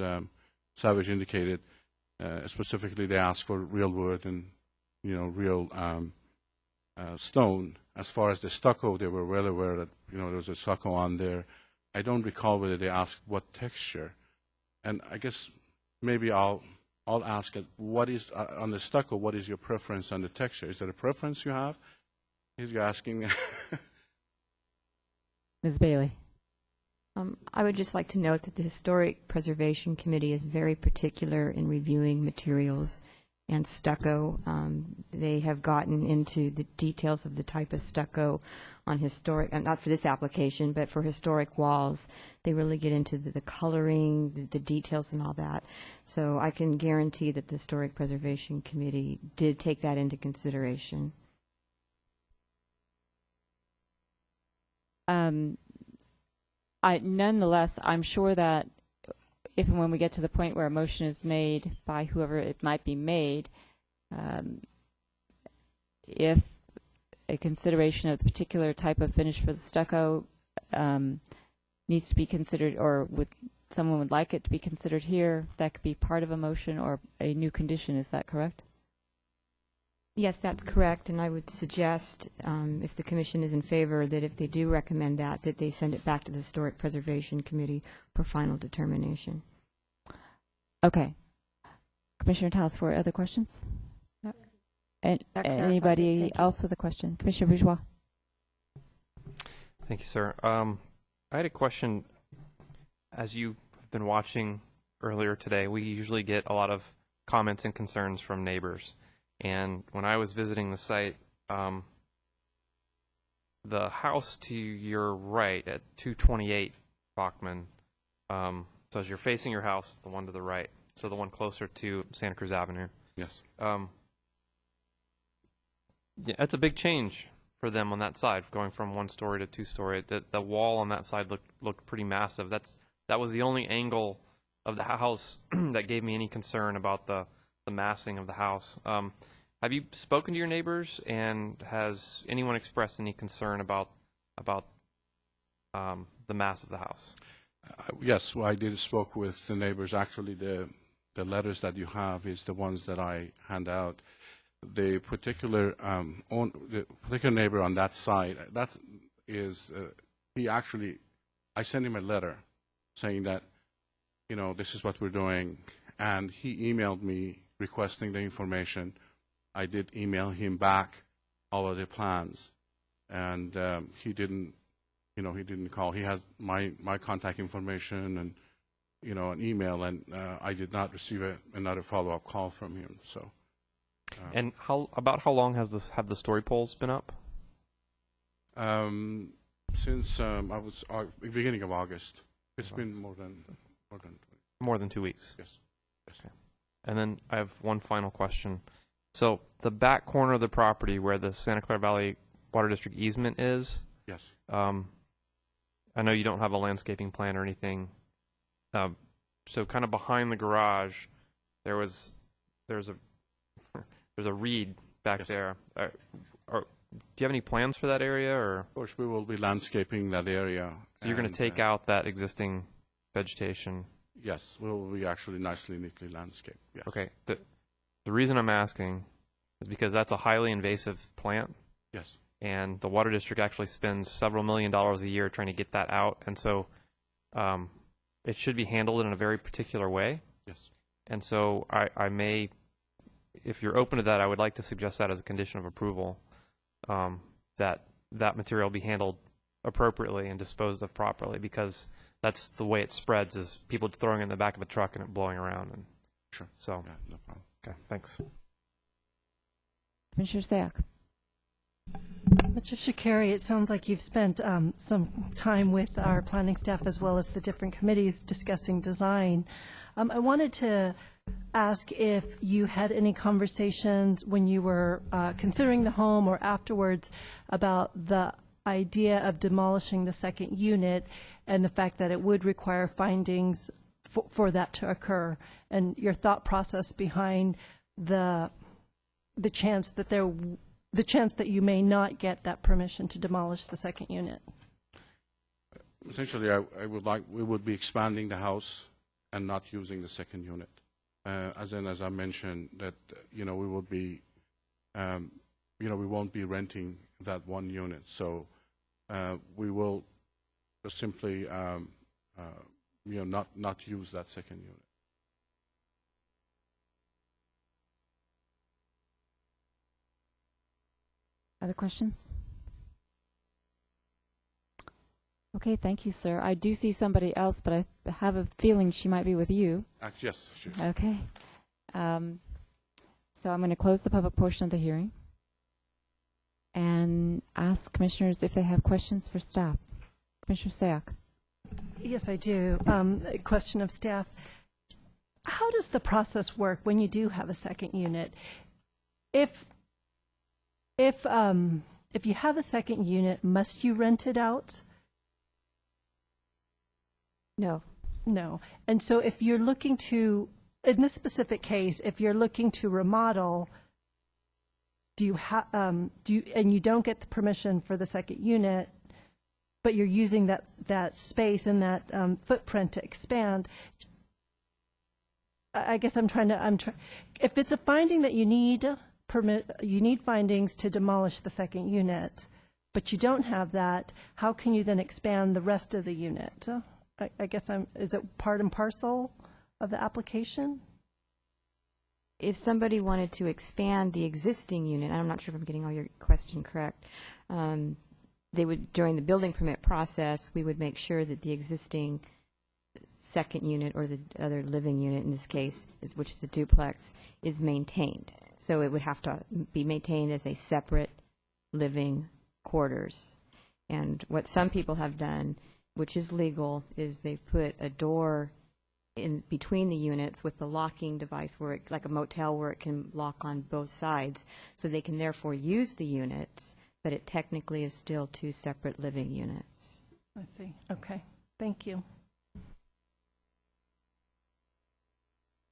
Savage indicated, specifically they asked for real wood and, you know, real stone. As far as the stucco, they were well aware that, you know, there was a stucco on there. I don't recall whether they asked what texture. And I guess maybe I'll ask it, what is, on the stucco, what is your preference on the texture? Is there a preference you have? He's asking. Ms. Bailey. I would just like to note that the Historic Preservation Committee is very particular in reviewing materials and stucco. They have gotten into the details of the type of stucco on historic, not for this application, but for historic walls. They really get into the coloring, the details and all that. So I can guarantee that the Historic Preservation Committee did take that into consideration. Nonetheless, I'm sure that if and when we get to the point where a motion is made by whoever it might be made, if a consideration of the particular type of finish for the stucco needs to be considered, or someone would like it to be considered here, that could be part of a motion or a new condition. Is that correct? Yes, that's correct, and I would suggest, if the Commission is in favor, that if they do recommend that they send it back to the Historic Preservation Committee for final determination. Okay. Commissioner Talsford, other questions? Anybody else with a question? Commissioner Bourgeois. Thank you, sir. I had a question. As you've been watching earlier today, we usually get a lot of comments and concerns from neighbors. And when I was visiting the site, the house to your right at 228 Bachman, so as you're facing your house, the one to the right, so the one closer to Santa Cruz Avenue. Yes. Yeah, it's a big change for them on that side, going from 1-story to 2-story. The wall on that side looked pretty massive. That was the only angle of the house that gave me any concern about the massing of the house. Have you spoken to your neighbors, and has anyone expressed any concern about the mass of the house? Yes, well, I did spoke with the neighbors. Actually, the letters that you have is the ones that I hand out. The particular the particular neighbor on that side, that is, he actually, I sent him a letter saying that, you know, this is what we're doing, and he emailed me requesting the information. I did email him back all of the plans, and he didn't, you know, he didn't call. He has my contact information and, you know, an email, and I did not receive another follow-up call from him. So. And how long have the story poles been up? Since I was beginning of August. It's been more than 2 weeks. Yes. Okay. And then I have one final question. So the back corner of the property where the Santa Clara Valley Water District easement is. Yes. I know you don't have a landscaping plan or anything. So kind of behind the garage, there's a reed back Yes. there. Do you have any plans for that area, or? Of course, we will be landscaping that area. So you're going to take out that existing vegetation? Yes, we will be actually nicely, neatly landscaped. Yes. Okay. The reason I'm asking is because that's a highly invasive plant. Yes. And the Water District actually spends several $1 million a year trying to get that out. And so it should be handled in a very particular way. Yes. And so I may, if you're open to that, I would like to suggest that as a condition of approval, that material be handled appropriately and disposed of properly, because that's the way it spreads, is people throwing it in the back of a truck and it blowing around. And sure. So, yeah, no problem. Okay, thanks. Commissioner Sayak. Mr. Shakari, it sounds like you've spent some time with our planning staff as well as the different committees discussing design. I wanted to ask if you had any conversations when you were considering the home or afterwards about the idea of demolishing the second unit and the fact that it would require findings for that to occur, and your thought process behind the chance that you may not get that permission to demolish the second unit. Essentially, we would be expanding the house and not using the second unit. As I mentioned, that we would be, we won't be renting that one unit. So we will simply, not use that second unit. Other questions? Okay, thank you, sir. I do see somebody else, but I have a feeling she might be with you. Yes, she is. Okay. So I'm going to close the public portion of the hearing and ask commissioners if they have questions for staff. Commissioner Sayak. Yes, I do. A question of staff. How does the process work when you do have a second unit? If you have a second unit, must you rent it out? No. No. And so if you're looking to, in this specific case, if you're looking to remodel, and you don't get the permission for the second unit, but you're using that space and that footprint to expand, I guess if it's a finding that you need findings to demolish the second unit, but you don't have that, how can you then expand the rest of the unit? I guess is it part and parcel of the application? If somebody wanted to expand the existing unit, I'm not sure if I'm getting all your question correct, they would, during the building permit process, we would make sure that the existing second unit or the other living unit in this case, which is a duplex, is maintained. So it would have to be maintained as a separate living quarters. And what some people have done, which is legal, is they've put a door in between the units with the locking device, where like a motel, where it can lock on both sides, so they can therefore use the units, but it technically is still two separate living units. I see. Okay. Thank you.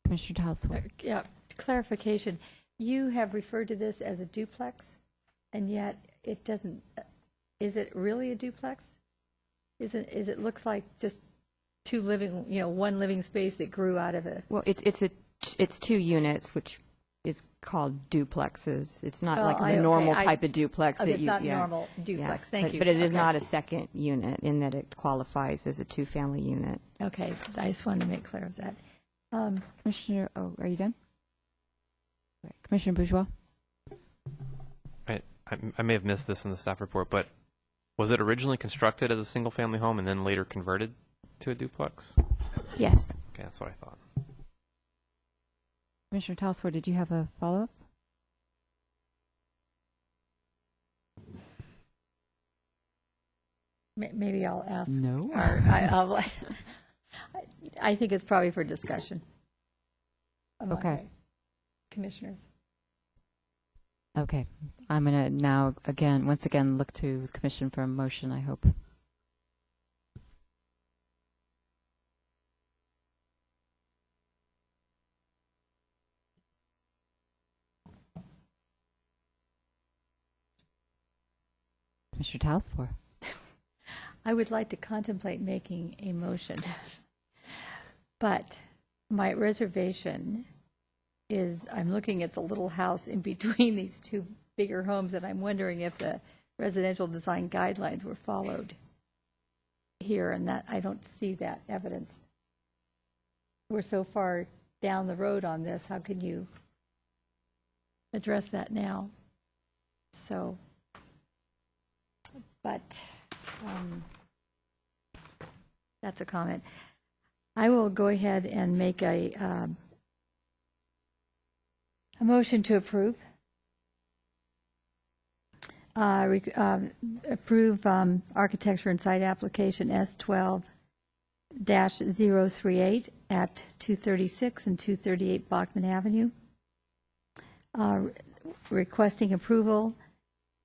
Commissioner Talsworth. Yeah, clarification. You have referred to this as a duplex, and yet it doesn't. Is it really a duplex? Is it looks like just two living, one living space that grew out of it? Well, it's 2 units, which is called duplexes. It's not like the normal type of duplex that it's you. not yeah. normal duplex. Yeah. Thank you. But it is Okay. not a second unit in that it qualifies as a 2-family unit. Okay, I just wanted to make clear of that. Commissioner, are you done? Right. Commissioner Bourgeois? I may have missed this in the staff report, but was it originally constructed as a single-family home and then later converted to a duplex? Yes. Okay, that's what I thought. Commissioner Talsford, did you have a follow-up? Maybe I'll ask. No. I think it's probably for discussion. Okay. Commissioners. Okay. I'm going to now, once again, look to the commission for a motion, I hope. Commissioner Talsford. I would like to contemplate making a motion, but my reservation is I'm looking at the little house in between these two bigger homes, and I'm wondering if the residential design guidelines were followed here, and that I don't see that evidence. We're so far down the road on this. How can you address that now? So, but that's a comment. I will go ahead and make a motion to approve. Approve architecture and site application S12-038 at 236 and 238 Bachman Avenue. Requesting approval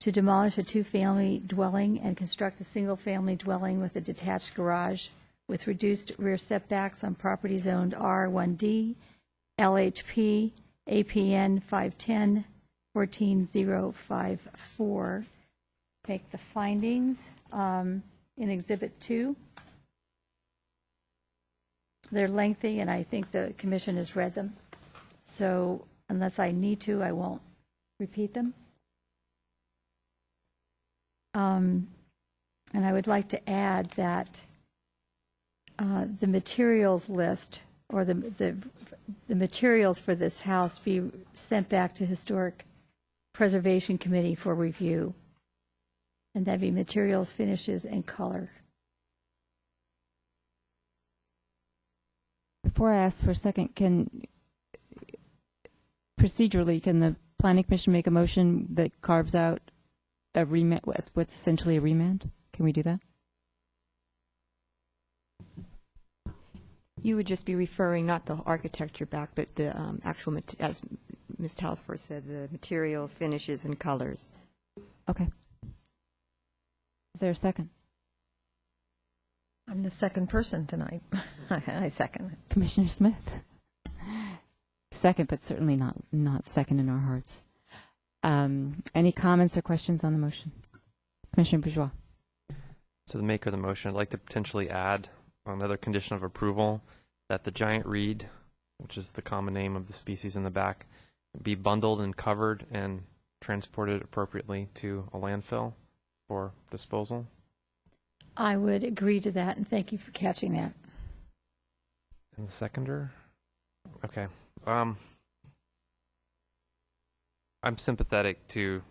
to demolish a 2-family dwelling and construct a single-family dwelling with a detached garage with reduced rear setbacks on property zoned R1D, LHP, APN 510-14054. Make the findings in Exhibit 2. They're lengthy, and I think the commission has read them. So unless I need to, I won't repeat them. And I would like to add that the materials list, or the materials for this house, be sent back to Historic Preservation Committee for review. And that'd be materials, finishes, and color. Before I ask for a second, procedurally, can the Planning Commission make a motion that carves out a remand, what's essentially a remand? Can we do that? You would just be referring not the architecture back, but the actual, as Ms. Talsford said, the materials, finishes, and colors. Okay. Is there a second? I'm the second person tonight. I second. Commissioner Smith. Second, but certainly not second in our hearts. Any comments or questions on the motion? Commissioner Bourgeois. To the maker of the motion, I'd like to potentially add another condition of approval that the giant reed, which is the common name of the species in the back, be bundled and covered and transported appropriately to a landfill for disposal. I would agree to that, and thank you for catching that. And the seconder? Okay. I'm sympathetic to,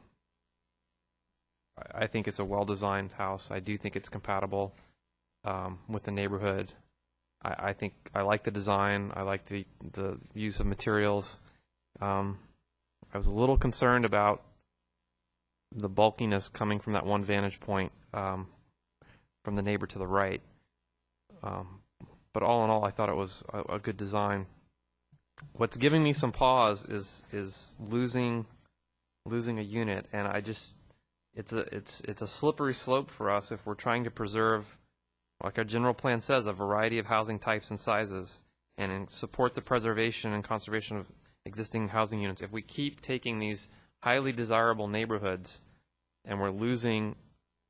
I think it's a well-designed house. I do think it's compatible with the neighborhood. I think I like the design. I like the use of materials. I was a little concerned about the bulkiness coming from that one vantage point from the neighbor to the right. But all in all, I thought it was a good design. What's giving me some pause is losing a unit, and it's a slippery slope for us if we're trying to preserve, like our general plan says, a variety of housing types and sizes, and support the preservation and conservation of existing housing units. If we keep taking these highly desirable neighborhoods and we're losing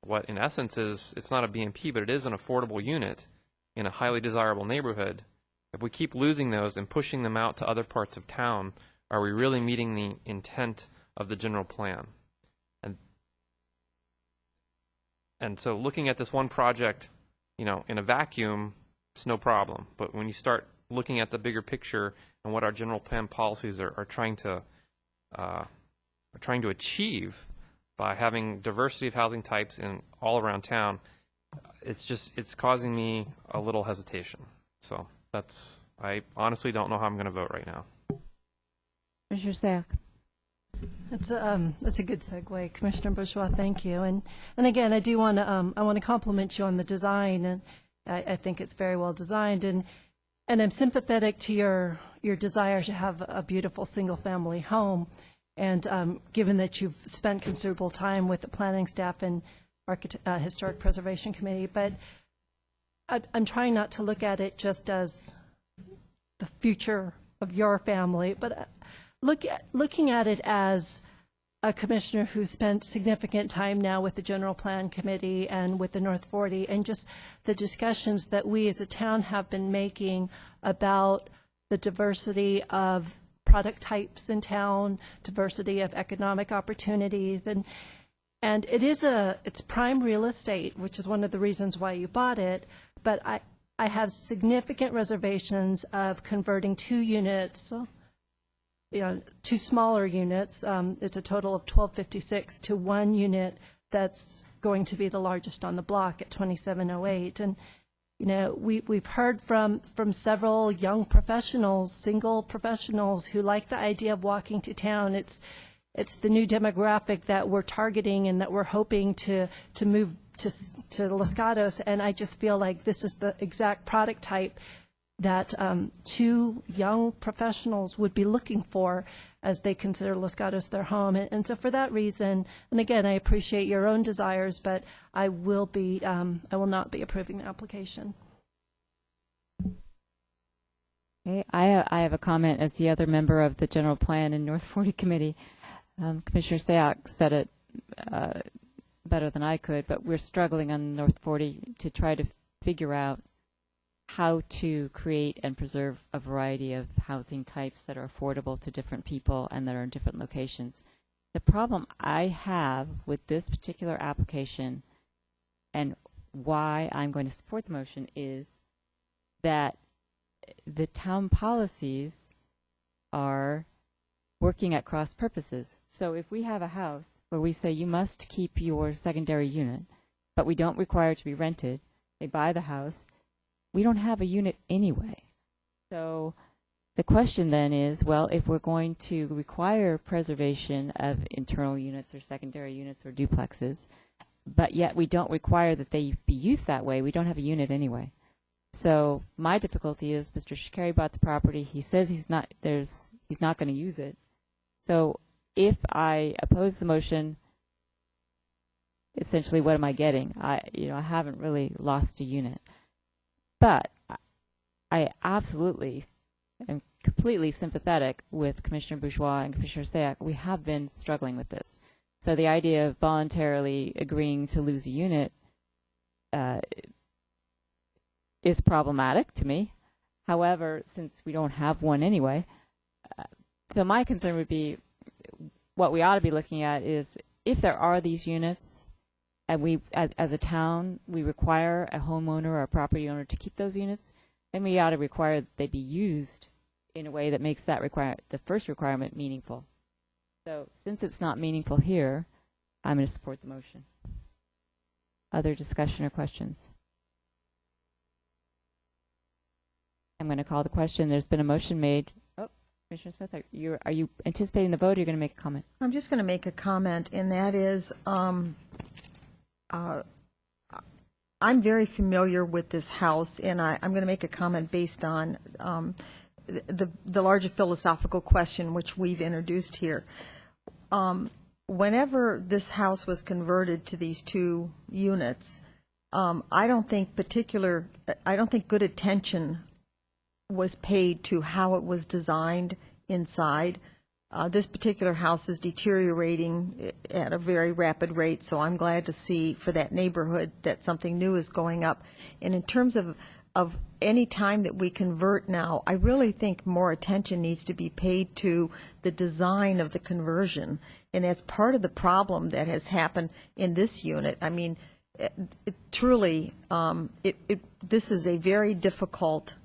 what in essence is, it's not a BMP, but it is an affordable unit in a highly desirable neighborhood. If we keep losing those and pushing them out to other parts of town, are we really meeting the intent of the general plan? And so looking at this one project, you know, in a vacuum, it's no problem. But when you start looking at the bigger picture and what our general plan policies are trying to achieve by having diversity of housing types in all around town, it's causing me a little hesitation. So I honestly don't know how I'm going to vote right now. Commissioner Sack. That's a good segue, Commissioner Bourgeois. Thank you. And again, I do want to compliment you on the design, and I think it's very well designed. And I'm sympathetic to your desire to have a beautiful single-family home. And given that you've spent considerable time with the planning staff and Historic Preservation Committee, but I'm trying not to look at it just as the future of your family, but looking at it as a commissioner who spent significant time now with the General Plan Committee and with the North 40, and just the discussions that we as a town have been making about the diversity of product types in town, diversity of economic opportunities, and it's prime real estate, which is one of the reasons why you bought it. But I have significant reservations of converting 2 units, two smaller units. It's a total of 1256 to 1 unit that's going to be the largest on the block at 2708. And we've heard from several young professionals, single professionals, who like the idea of walking to town. It's the new demographic that we're targeting and that we're hoping to move to Los Gatos. And I just feel like this is the exact product type that 2 young professionals would be looking for as they consider Los Gatos their home. And so for that reason, and again, I appreciate your own desires, but I will not be approving the application. Okay, I have a comment as the other member of the General Plan and North 40 Committee. Commissioner Sayak said it better than I could, but we're struggling on North 40 to try to figure out how to create and preserve a variety of housing types that are affordable to different people and that are in different locations. The problem I have with this particular application and why I'm going to support the motion is that the town policies are working at cross purposes. So if we have a house where we say you must keep your secondary unit, but we don't require it to be rented, they buy the house, we don't have a unit anyway. So the question then is, well, if we're going to require preservation of internal units or secondary units or duplexes, but yet we don't require that they be used that way, we don't have a unit anyway. So my difficulty is Mr. Shikari bought the property. He says he's not going to use it. So if I oppose the motion, essentially what am I getting? I haven't really lost a unit. But I absolutely am completely sympathetic with Commissioner Bourgeois and Commissioner Sayak. We have been struggling with this. So the idea of voluntarily agreeing to lose a unit is problematic to me. However, since we don't have one anyway, so my concern would be what we ought to be looking at is if there are these units, and we, as a town, we require a homeowner or a property owner to keep those units, then we ought to require that they be used in a way that makes that the first requirement meaningful. So since it's not meaningful here, I'm going to support the motion. Other discussion or questions? I'm going to call the question. There's been a motion made. Oh, Commissioner Smith, are you anticipating the vote, or are you going to make a comment? I'm just going to make a comment, and that is I'm very familiar with this house, and I'm going to make a comment based on the larger philosophical question which we've introduced here. Whenever this house was converted to these 2 units, I don't think good attention was paid to how it was designed inside. This particular house is deteriorating at a very rapid rate, so I'm glad to see for that neighborhood that something new is going up. And in terms of any time that we convert now, I really think more attention needs to be paid to the design of the conversion. And that's part of the problem that has happened in this unit. I mean, truly, this is a very difficult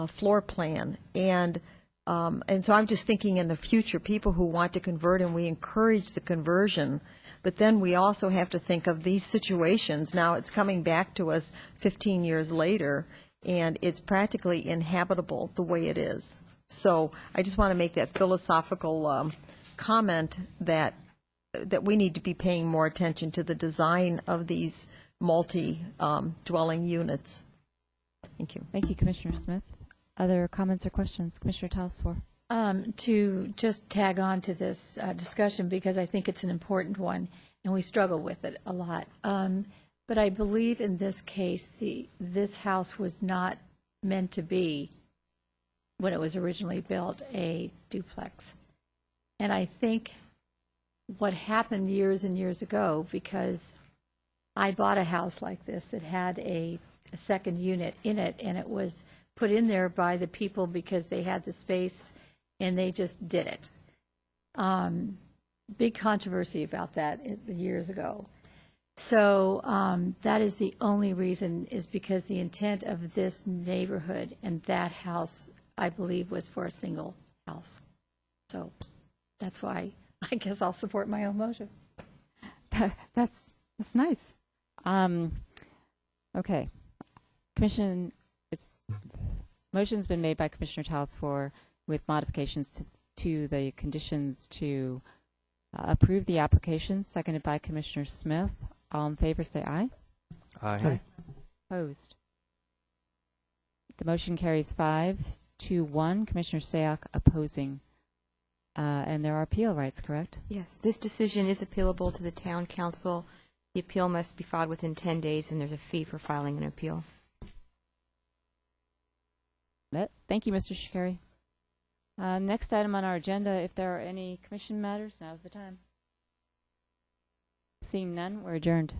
floor plan. And so I'm just thinking in the future, people who want to convert, and we encourage the conversion, but then we also have to think of these situations. Now it's coming back to us 15 years later, and it's practically inhabitable the way it is. So I just want to make that philosophical comment that we need to be paying more attention to the design of these multi-dwelling units. Thank you. Thank you, Commissioner Smith. Other comments or questions? Commissioner Talsfor. To just tag on to this discussion, because I think it's an important one, and we struggle with it a lot. But I believe in this case, this house was not meant to be, when it was originally built, a duplex. And I think what happened years and years ago, because I bought a house like this that had a second unit in it, and it was put in there by the people because they had the space and they just did it. Big controversy about that years ago. So that is the only reason, is because the intent of this neighborhood and that house, I believe, was for a single house. So that's why I guess I'll support my own motion. That's nice. Okay. Commission, motion's been made by Commissioner Talsfor with modifications to the conditions to approve the application, seconded by Commissioner Smith. All in favor, say aye. Aye. Opposed. The motion carries 5-1. Commissioner Sayoc opposing. And there are appeal rights, correct? Yes, this decision is appealable to the town council. The appeal must be filed within 10 days, and there's a fee for filing an appeal. Thank you, Mr. Shikari. Next item on our agenda, if there are any commission matters, now's the time. Seeing none, we're adjourned.